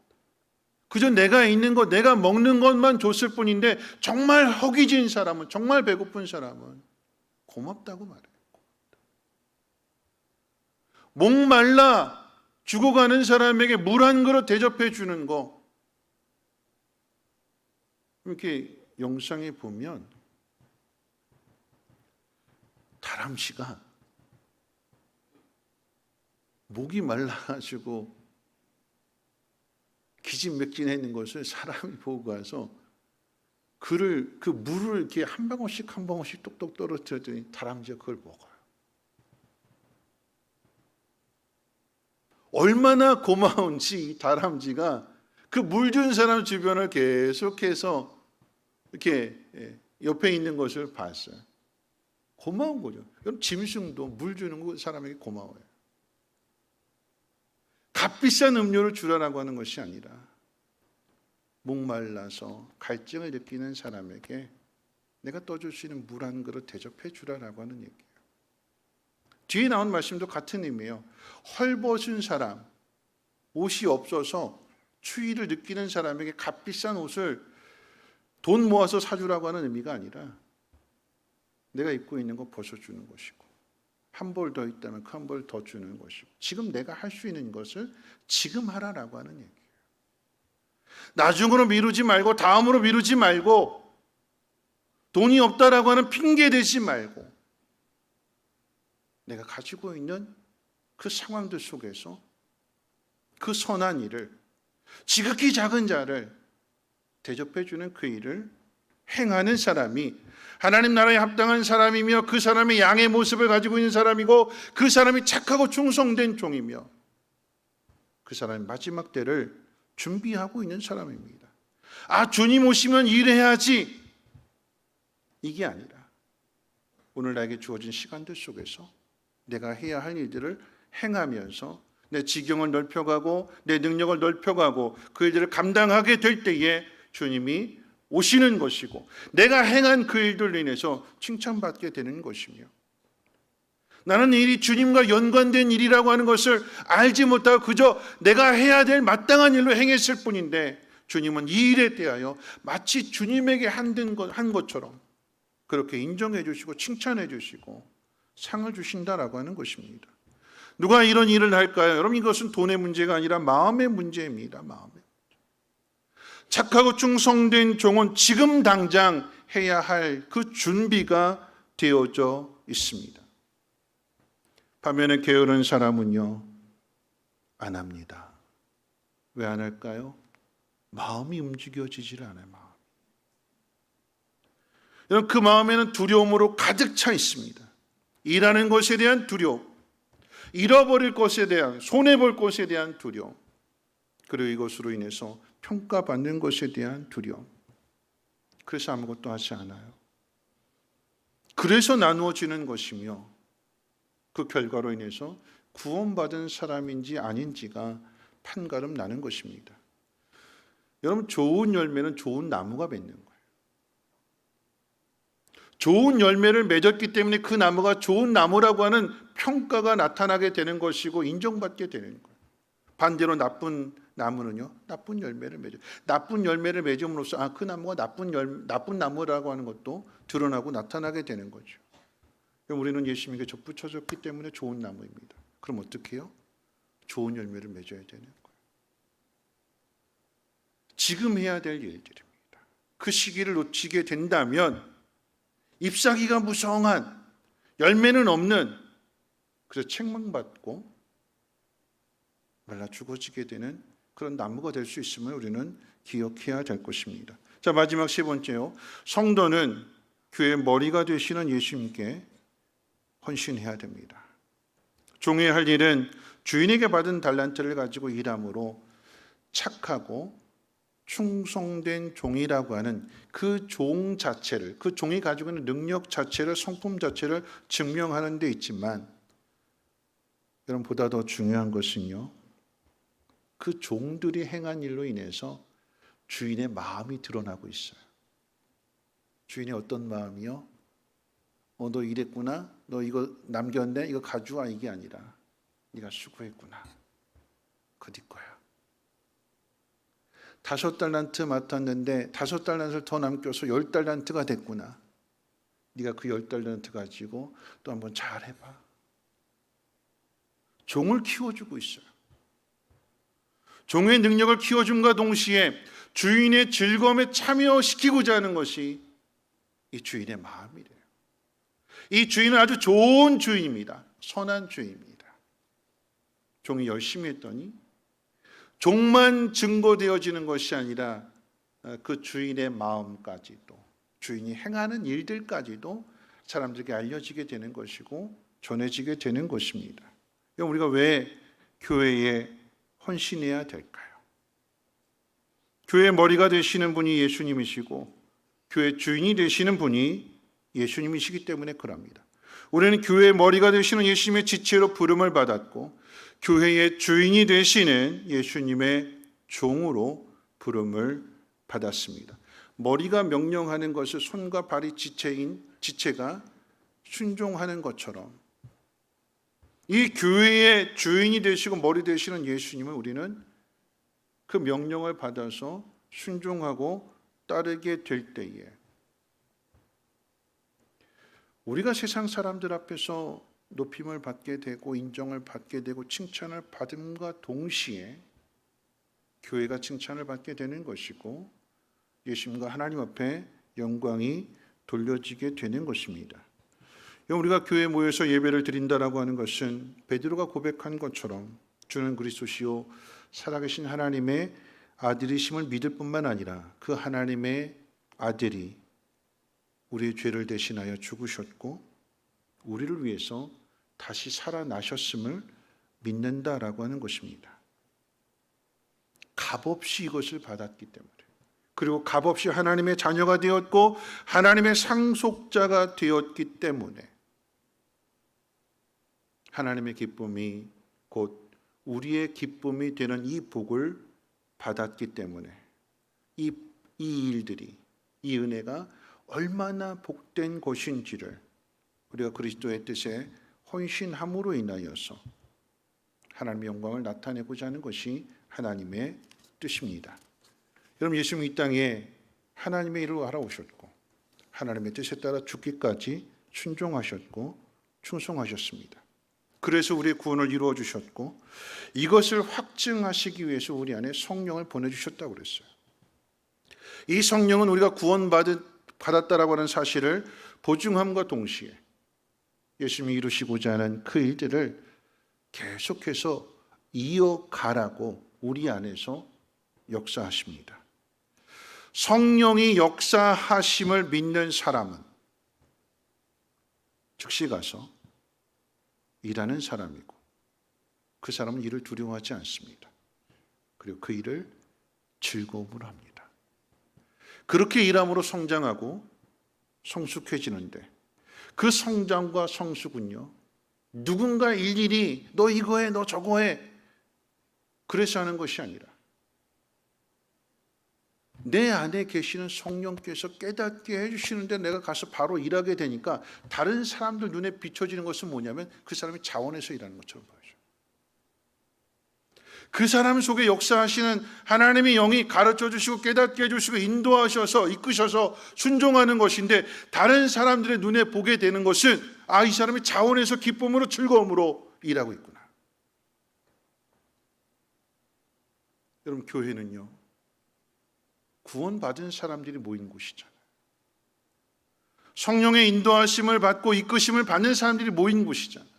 그저 내가 있는 것, 내가 먹는 것만 줬을 뿐인데 정말 허기진 사람은, 정말 배고픈 사람은 고맙다고 말해요. 목말라 죽어가는 사람에게 물 한 그릇 대접해 주는 거. 이렇게 영상에 보면 다람쥐가 목이 말라가지고 기진맥진해 있는 것을 사람이 보고 가서 그 물을 이렇게 한 방울씩 한 방울씩 똑똑 떨어뜨렸더니 다람쥐가 그걸 먹어요. 얼마나 고마운지 이 다람쥐가 그 물 준 사람 주변을 계속해서 이렇게 옆에 있는 것을 봤어요. 고마운 거죠. 그럼 짐승도 물 주는 거 사람에게 고마워요. 값비싼 음료를 주라라고 하는 것이 아니라 목말라서 갈증을 느끼는 사람에게 내가 떠줄 수 있는 물 한 그릇 대접해 주라라고 하는 얘기예요. 뒤에 나온 말씀도 같은 의미예요. 헐벗은 사람, 옷이 없어서 추위를 느끼는 사람에게 값비싼 옷을 돈 모아서 사주라고 하는 의미가 아니라 내가 입고 있는 거 벗어주는 것이고 한 벌 더 있다면 그 한 벌 더 주는 것이고 지금 내가 할 수 있는 것을 지금 하라라고 하는 얘기예요. 나중으로 미루지 말고 다음으로 미루지 말고 돈이 없다라고 하는 핑계 대지 말고 내가 가지고 있는 그 상황들 속에서 그 선한 일을 지극히 작은 자를 대접해 주는 그 일을 행하는 사람이 하나님 나라에 합당한 사람이며 그 사람이 양의 모습을 가지고 있는 사람이고 그 사람이 착하고 충성된 종이며 그 사람이 마지막 때를 준비하고 있는 사람입니다. 아, 주님 오시면 일해야지 이게 아니라 오늘 나에게 주어진 시간들 속에서 내가 해야 할 일들을 행하면서 내 지경을 넓혀가고 내 능력을 넓혀가고 그 일들을 감당하게 될 때에 주님이 오시는 것이고 내가 행한 그 일들로 인해서 칭찬받게 되는 것이며 나는 이 일이 주님과 연관된 일이라고 하는 것을 알지 못하고 그저 내가 해야 될 마땅한 일로 행했을 뿐인데 주님은 이 일에 대하여 마치 주님에게 한 것처럼 그렇게 인정해 주시고 칭찬해 주시고 상을 주신다라고 하는 것입니다. 누가 이런 일을 할까요? 여러분 이것은 돈의 문제가 아니라 마음의 문제입니다. 마음의. 착하고 충성된 종은 지금 당장 해야 할 그 준비가 되어져 있습니다. 반면에 게으른 사람은요 안 합니다. 왜 안 할까요? 마음이 움직여지질 않아요. 여러분 그 마음에는 두려움으로 가득 차 있습니다. 일하는 것에 대한 두려움, 잃어버릴 것에 대한, 손해볼 것에 대한 두려움, 그리고 이것으로 인해서 평가받는 것에 대한 두려움. 그래서 아무것도 하지 않아요. 그래서 나누어지는 것이며 그 결과로 인해서 구원받은 사람인지 아닌지가 판가름 나는 것입니다. 여러분, 좋은 열매는 좋은 나무가 맺는 거예요. 좋은 열매를 맺었기 때문에 그 나무가 좋은 나무라고 하는 평가가 나타나게 되는 것이고 인정받게 되는 거예요. 반대로 나쁜 나무는요, 나쁜 열매를 맺어요. 나쁜 열매를 맺음으로써 그 나무가 나쁜 나무라고 하는 것도 드러나고 나타나게 되는 거죠. 우리는 예수님에게 접붙여졌기 때문에 좋은 나무입니다. 그럼 어떻게 해요? 좋은 열매를 맺어야 되는 거예요. 지금 해야 될 일들입니다. 그 시기를 놓치게 된다면 잎사귀가 무성한, 열매는 없는, 그래서 책망받고 말라 죽어지게 되는 그런 나무가 될 수 있음을 우리는 기억해야 될 것입니다. 자, 마지막 세 번째요. 성도는 교회의 머리가 되시는 예수님께 헌신해야 됩니다. 종의 할 일은 주인에게 받은 달란트를 가지고 일함으로 착하고 충성된 종이라고 하는 그 종 자체를, 그 종이 가지고 있는 능력 자체를, 성품 자체를 증명하는 데 있지만, 여러분, 보다 더 중요한 것은요, 그 종들이 행한 일로 인해서 주인의 마음이 드러나고 있어요. 주인의 어떤 마음이요? 너 이랬구나, 너 이거 남겼네, 이거 가져와, 이게 아니라 네가 수고했구나, 그네 거야. 5달란트 맡았는데 5달란트를 더 남겨서 10달란트가 됐구나. 네가 그 10달란트 가지고 또 한번 잘 해봐. 종을 키워주고 있어요. 종의 능력을 키워줌과 동시에 주인의 즐거움에 참여시키고자 하는 것이 이 주인의 마음이래요. 이 주인은 아주 좋은 주인입니다. 선한 주인입니다. 종이 열심히 했더니 종만 증거되어지는 것이 아니라 그 주인의 마음까지도, 주인이 행하는 일들까지도 사람들에게 알려지게 되는 것이고 전해지게 되는 것입니다. 우리가 왜 교회에 헌신해야 될까요? 교회의 머리가 되시는 분이 예수님이시고 교회 주인이 되시는 분이 예수님이시기 때문에 그럽니다. 우리는 교회의 머리가 되시는 예수님의 지체로 부름을 받았고 교회의 주인이 되시는 예수님의 종으로 부름을 받았습니다. 머리가 명령하는 것을 손과 발이 지체가 순종하는 것처럼 이 교회의 주인이 되시고 머리 되시는 예수님을 우리는 그 명령을 받아서 순종하고 따르게 될 때에 우리가 세상 사람들 앞에서 높임을 받게 되고 인정을 받게 되고 칭찬을 받음과 동시에 교회가 칭찬을 받게 되는 것이고 예수님과 하나님 앞에 영광이 돌려지게 되는 것입니다. 우리가 교회에 모여서 예배를 드린다라고 하는 것은 베드로가 고백한 것처럼 주는 그리스도시요 살아계신 하나님의 아들이심을 믿을 뿐만 아니라 그 하나님의 아들이 우리의 죄를 대신하여 죽으셨고 우리를 위해서 다시 살아나셨음을 믿는다라고 하는 것입니다. 값없이 이것을 받았기 때문에, 그리고 값없이 하나님의 자녀가 되었고 하나님의 상속자가 되었기 때문에 하나님의 기쁨이 곧 우리의 기쁨이 되는 이 복을 받았기 때문에 이 일들이, 이 은혜가 얼마나 복된 것인지를 우리가 그리스도의 뜻에 헌신함으로 인하여서 하나님의 영광을 나타내고자 하는 것이 하나님의 뜻입니다. 여러분, 예수님이 이 땅에 하나님의 일을 알아오셨고 하나님의 뜻에 따라 죽기까지 순종하셨고 충성하셨습니다. 그래서 우리의 구원을 이루어 주셨고 이것을 확증하시기 위해서 우리 안에 성령을 보내주셨다고 그랬어요. 이 성령은 우리가 구원받았다라고 하는 사실을 보증함과 동시에 예수님이 이루시고자 하는 그 일들을 계속해서 이어가라고 우리 안에서 역사하십니다. 성령이 역사하심을 믿는 사람은 즉시 가서 일하는 사람이고 그 사람은 일을 두려워하지 않습니다. 그리고 그 일을 즐거움으로 합니다. 그렇게 일함으로 성장하고 성숙해지는데 그 성장과 성숙은요, 누군가 일일이 너 이거 해, 너 저거 해, 그래서 하는 것이 아니라 내 안에 계시는 성령께서 깨닫게 해주시는데 내가 가서 바로 일하게 되니까 다른 사람들 눈에 비춰지는 것은 뭐냐면 그 사람이 자원해서 일하는 것처럼 보여요. 그 사람 속에 역사하시는 하나님의 영이 가르쳐 주시고 깨닫게 해주시고 인도하셔서 이끄셔서 순종하는 것인데, 다른 사람들의 눈에 보게 되는 것은 이 사람이 자원해서 기쁨으로 즐거움으로 일하고 있구나. 여러분, 교회는요, 구원받은 사람들이 모인 곳이잖아요. 성령의 인도하심을 받고 이끄심을 받는 사람들이 모인 곳이잖아요.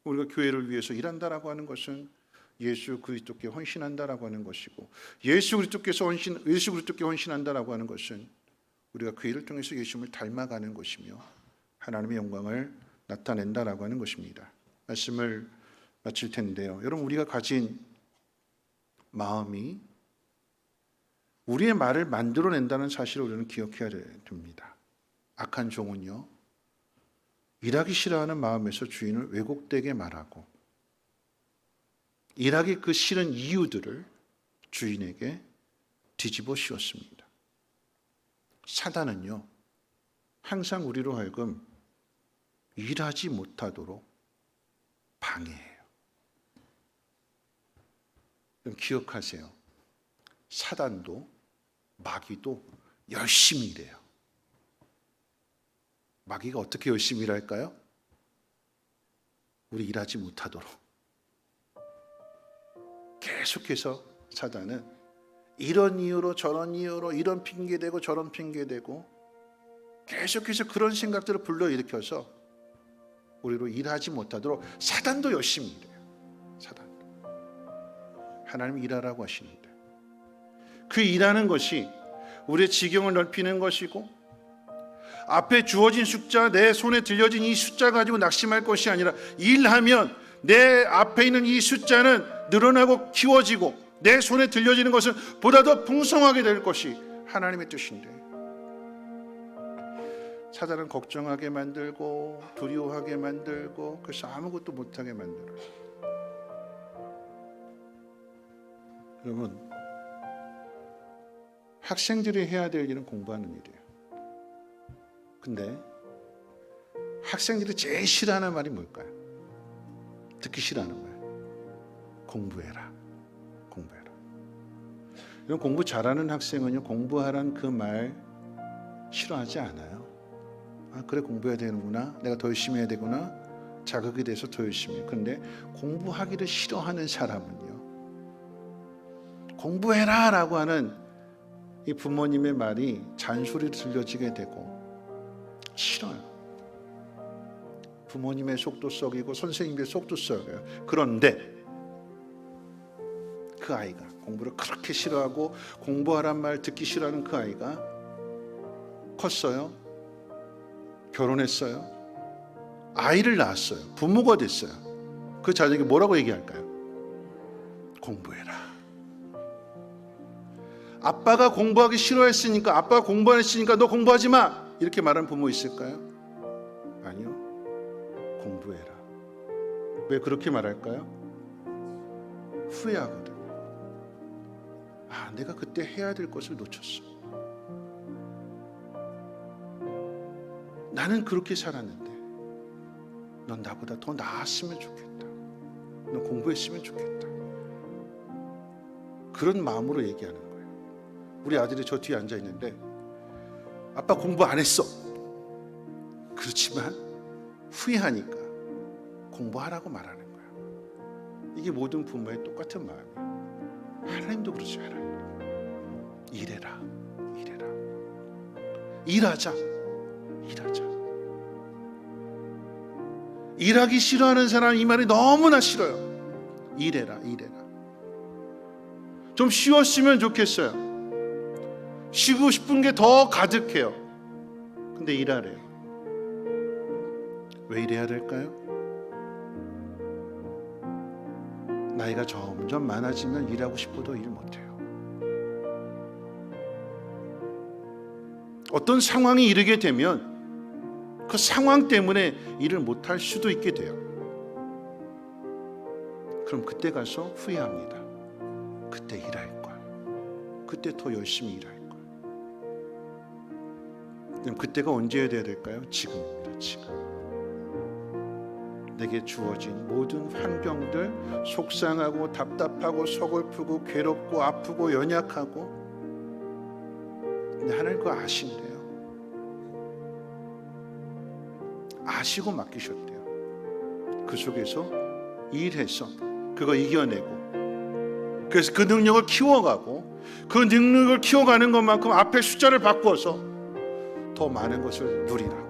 우리가 교회를 위해서 일한다라고 하는 것은 예수 그리스도께 헌신한다라고 하는 것이고, 예수 그리스도께 헌신한다라고 하는 것은 우리가 그 일을 통해서 예수님을 닮아가는 것이며 하나님의 영광을 나타낸다라고 하는 것입니다. 말씀을 마칠 텐데요, 여러분, 우리가 가진 마음이 우리의 말을 만들어낸다는 사실을 우리는 기억해야 됩니다. 악한 종은요, 일하기 싫어하는 마음에서 주인을 왜곡되게 말하고 일하기 그 싫은 이유들을 주인에게 뒤집어 씌웠습니다. 사단은요, 항상 우리로 하여금 일하지 못하도록 방해해요. 그럼 기억하세요. 사단도 마귀도 열심히 일해요. 마귀가 어떻게 열심히 일할까요? 우리 일하지 못하도록. 계속해서 사단은 이런 이유로 저런 이유로 이런 핑계대고 저런 핑계대고 계속해서 그런 생각들을 불러일으켜서 우리로 일하지 못하도록 사단도 열심히 일해요. 사단도. 하나님이 일하라고 하시는데 그 일하는 것이 우리의 지경을 넓히는 것이고, 앞에 주어진 숫자, 내 손에 들려진 이 숫자 가지고 낙심할 것이 아니라, 일하면 내 앞에 있는 이 숫자는 늘어나고 키워지고 내 손에 들려지는 것은 보다 더 풍성하게 될 것이 하나님의 뜻인데, 사단은 걱정하게 만들고 두려워하게 만들고 그래서 아무것도 못하게 만들어요. 여러분, 학생들이 해야 될 일은 공부하는 일이에요. 근데 학생들이 제일 싫어하는 말이 뭘까요? 듣기 싫어하는 말. 공부해라. 공부해라. 이런 공부 잘하는 학생은요, 공부하라는 그 말 싫어하지 않아요. 그래, 공부해야 되는구나. 내가 더 열심히 해야 되구나. 자극이 돼서 더 열심히 해요. 그런데 공부하기를 싫어하는 사람은요, 공부해라 라고 하는 이 부모님의 말이 잔소리로 들려지게 되고 싫어요. 부모님의 속도 썩이고 선생님의 속도 썩여요. 그런데 그 아이가 공부를 그렇게 싫어하고 공부하란 말 듣기 싫어하는 그 아이가 컸어요. 결혼했어요. 아이를 낳았어요. 부모가 됐어요. 그 자녀에게 뭐라고 얘기할까요? 공부해라. 아빠가 공부하기 싫어했으니까, 아빠가 공부 안 했으니까 너 공부하지 마, 이렇게 말하는 부모 있을까요? 아니요. 공부해라. 왜 그렇게 말할까요? 후회하거든요. 내가 그때 해야 될 것을 놓쳤어. 나는 그렇게 살았는데 넌 나보다 더 나았으면 좋겠다. 넌 공부했으면 좋겠다. 그런 마음으로 얘기하는 거예요. 우리 아들이 저 뒤에 앉아 있는데 아빠 공부 안 했어. 그렇지만 후회하니까 공부하라고 말하는 거야. 이게 모든 부모의 똑같은 마음이에요. 하나님도 그러지 않아요. 일해라. 일해라. 일하자. 일하자. 일하기 싫어하는 사람 이 말이 너무나 싫어요. 일해라. 일해라. 좀 쉬었으면 좋겠어요. 쉬고 싶은 게 더 가득해요. 근데 일하래요. 왜 일해야 될까요? 나이가 점점 많아지면 일하고 싶어도 일 못해요. 어떤 상황이 이르게 되면 그 상황 때문에 일을 못할 수도 있게 돼요. 그럼 그때 가서 후회합니다. 그때 일할 걸. 그때 더 열심히 일할 걸. 그럼 그때가 언제여야 될까요? 지금입니다. 지금. 내게 주어진 모든 환경들, 속상하고 답답하고 서글프고 괴롭고 아프고 연약하고, 근데 하나님 그거 아신대요. 아시고 맡기셨대요. 그 속에서 일해서 그거 이겨내고, 그래서 그 능력을 키워가고, 그 능력을 키워가는 것만큼 앞에 숫자를 바꾸어서 더 많은 것을 누리라고.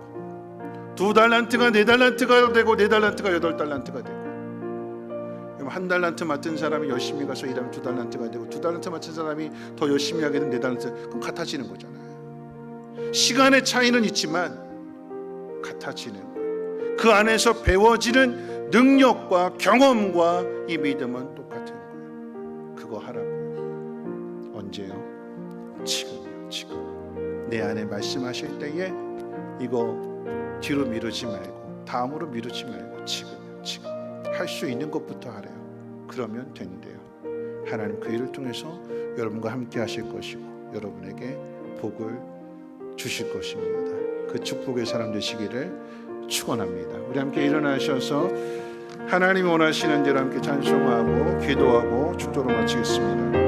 2달란트가 4달란트가 되고 4달란트가 8달란트가 되고, 1달란트 맡은 사람이 열심히 가서 일하면 2달란트가 되고, 2달란트 맡은 사람이 더 열심히 하게 되면 4달란트. 그럼 같아지는 거잖아요. 시간의 차이는 있지만 같아지는 거예요. 그 안에서 배워지는 능력과 경험과 이 믿음은 똑같은 거예요. 그거 하라고요. 언제요? 지금이요. 지금 내 안에 말씀하실 때에 이거 뒤로 미루지 말고, 다음으로 미루지 말고, 지금이요. 지금 할 수 있는 것부터 하래요. 그러면 된대요. 하나님 그 일을 통해서 여러분과 함께 하실 것이고 여러분에게 복을 주실 것입니다. 그 축복의 사람 되시기를 축원합니다. 우리 함께 일어나셔서 하나님이 원하시는 대로 함께 찬송하고 기도하고 축도로 마치겠습니다.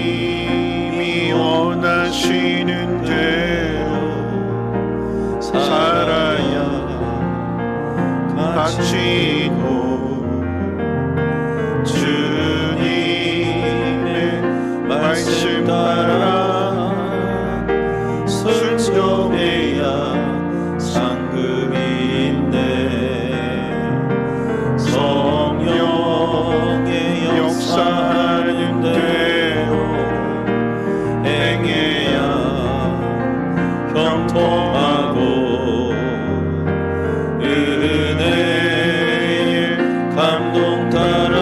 하나님이 원하시는 대로 살아야 바치고, 주님의 말씀 따라 순종해야 상급이 있네. 성령의 역사하는 대로 행해야 형통하고, 은혜의 감동 따라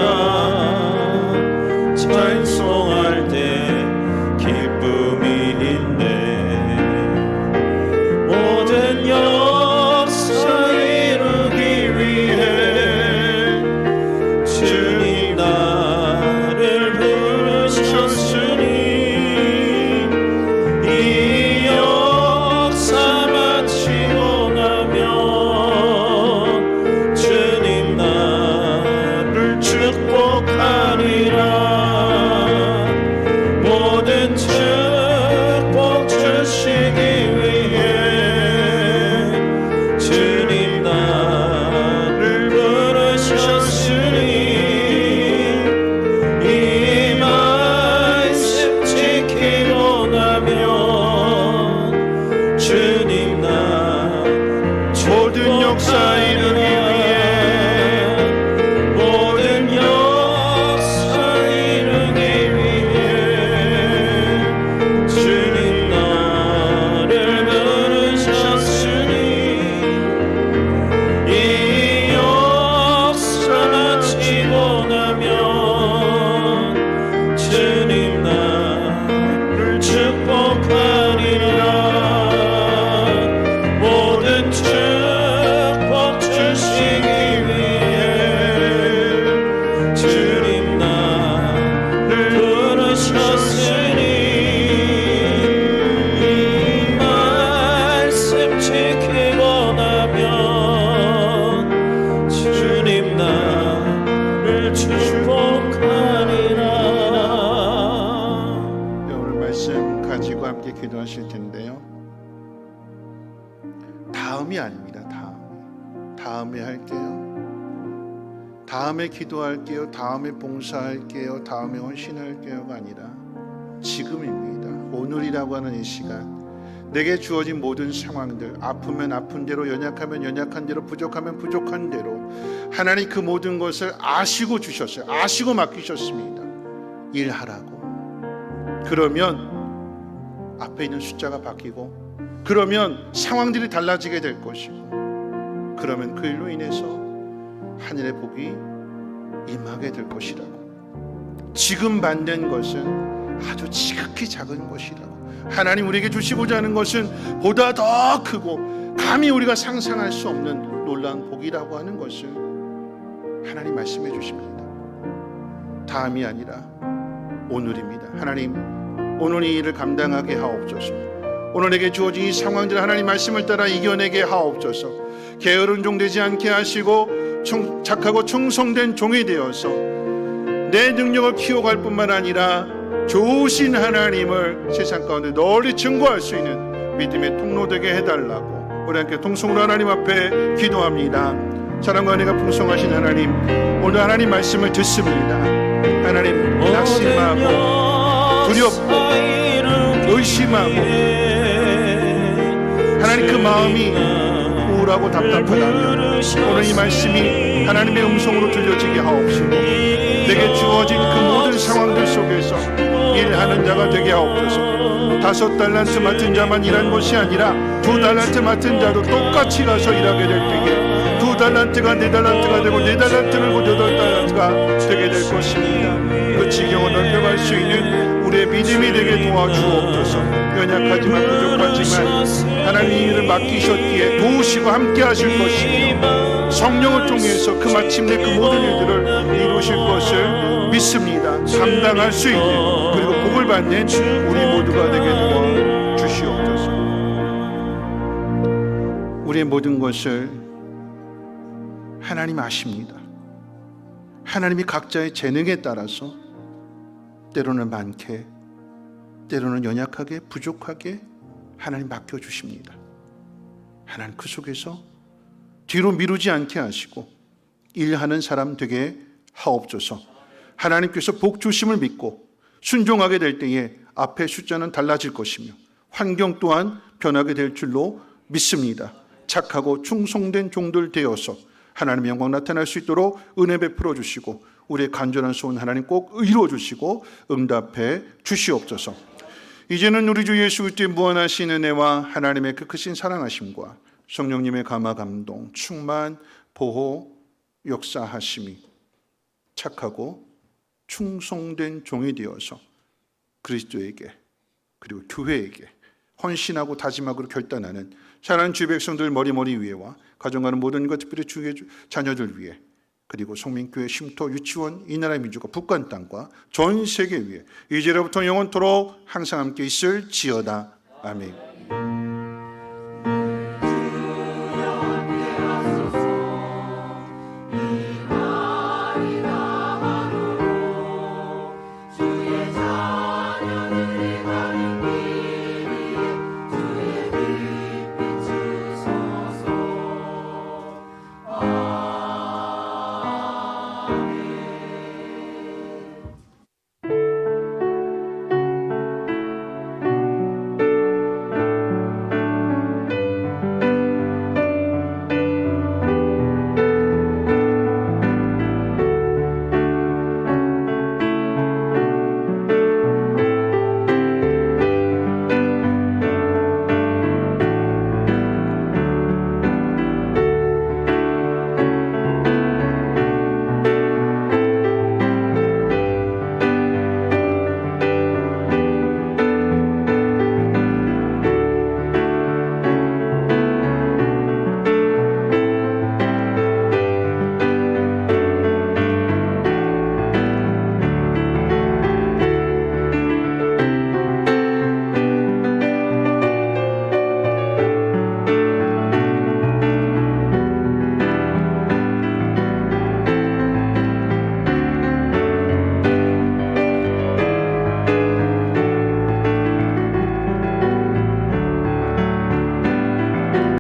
찬송할 때 기쁨이 있네. 모든 역사 이루기 위해 주님 나를 부르셨으니, 이 역사 마치고 나면 주님 나를 축복하리라. 모든 축복 주시기 위해 주님 나를 부르셨으니, 이 말씀 지키고 나면 주님 나 모든 역사 이루기 위해, 모든 역사 이루기 위해 주님 나를 부르셨으니, 이 역사 마치고 나면 주님 나를 축복하리라. 모든 축복 주시기 위해 주님 나를 부르셨으니, 이 말씀 지키고 나면 주님 나를 축복하리라. 오늘 말씀 가지고 함께 기도하실 텐데요, 다음이 아닙니다. 다음에 할게요. 다음에 기도할게요. 다음에 봉사할게요. 다음에 헌신할게요가 아니라 지금입니다. 오늘이라고 하는 이 시간, 내게 주어진 모든 상황들, 아프면 아픈 대로, 연약하면 연약한 대로, 부족하면 부족한 대로 하나님 그 모든 것을 아시고 주셨어요. 아시고 맡기셨습니다. 일하라고. 그러면 앞에 있는 숫자가 바뀌고, 그러면 상황들이 달라지게 될 것이고, 그러면 그 일로 인해서 하늘의 복이 임하게 될 것이라고. 지금 받는 것은 아주 지극히 작은 것이라고, 하나님 우리에게 주시고자 하는 것은 보다 더 크고 감히 우리가 상상할 수 없는 놀라운 복이라고 하는 것을 하나님 말씀해 주십니다. 다음이 아니라 오늘입니다. 하나님, 오늘 이 일을 감당하게 하옵소서. 오늘 내게 주어진 이 상황들 하나님 말씀을 따라 이겨내게 하옵소서. 게으른 종 되지 않게 하시고 착하고 충성된 종이 되어서 내 능력을 키워갈 뿐만 아니라 좋으신 하나님을 세상 가운데 널리 증거할 수 있는 믿음의 통로 되게 해달라고 우리 함께 통성으로 하나님 앞에 기도합니다. 사랑과 은혜가 풍성하신 하나님, 오늘 하나님 말씀을 듣습니다. 하나님, 낙심하고 두렵고 의심하고 하나님 그 마음이 우울하고 답답하다면 오늘 이 말씀이 하나님의 음성으로 들려지게 하옵시고 내게 주어진 그 모든 상황들 속에서 일하는 자가 되게 하옵소서. 5달란트 맡은 자만 일한 것이 아니라 2달란트 맡은 자도 똑같이 가서 일하게 될 때에 2달란트가 4달란트가 되고 4달란트를 곧 8달란트가 되게 될 것입니다. 그 지경을 넓혀갈 수 있는 우리의 믿음이 되게 도와주옵소서. 연약하지만 부족하지만 하나님 이 일을 맡기셨기에 도우시고 함께 하실 것이며 성령을 통해서 그 마침내 그 모든 일들을 이루실 것을 믿습니다. 감당할 수 있는 그리고 복을 받는 우리 모두가 되게 도와주시옵소서. 우리의 모든 것을 하나님 아십니다. 하나님이 각자의 재능에 따라서 때로는 많게 때로는 연약하게 부족하게 하나님 맡겨주십니다. 하나님 그 속에서 뒤로 미루지 않게 하시고 일하는 사람 되게 하옵소서. 하나님께서 복 주심을 믿고 순종하게 될 때에 앞의 숫자는 달라질 것이며 환경 또한 변하게 될 줄로 믿습니다. 착하고 충성된 종들 되어서 하나님의 영광 나타날 수 있도록 은혜 베풀어 주시고 우리의 간절한 소원 하나님 꼭 이루어 주시고 응답해 주시옵소서. 이제는 우리 주 예수 그리스도의 무한하신 은혜와 하나님의 그 크신 사랑하심과 성령님의 감화 감동 충만 보호 역사하심이 착하고 충성된 종이 되어서 그리스도에게 그리고 교회에게 헌신하고 다짐하고 결단하는 사랑하는 주의 백성들 머리머리 위에와 가정하는 모든 것 특별히 주의 자녀들 위에 그리고 성민교회 쉼터 유치원 이 나라의 민주가 북한 땅과 전 세계 위에 이제로부터 영원토록 항상 함께 있을지어다. 아멘.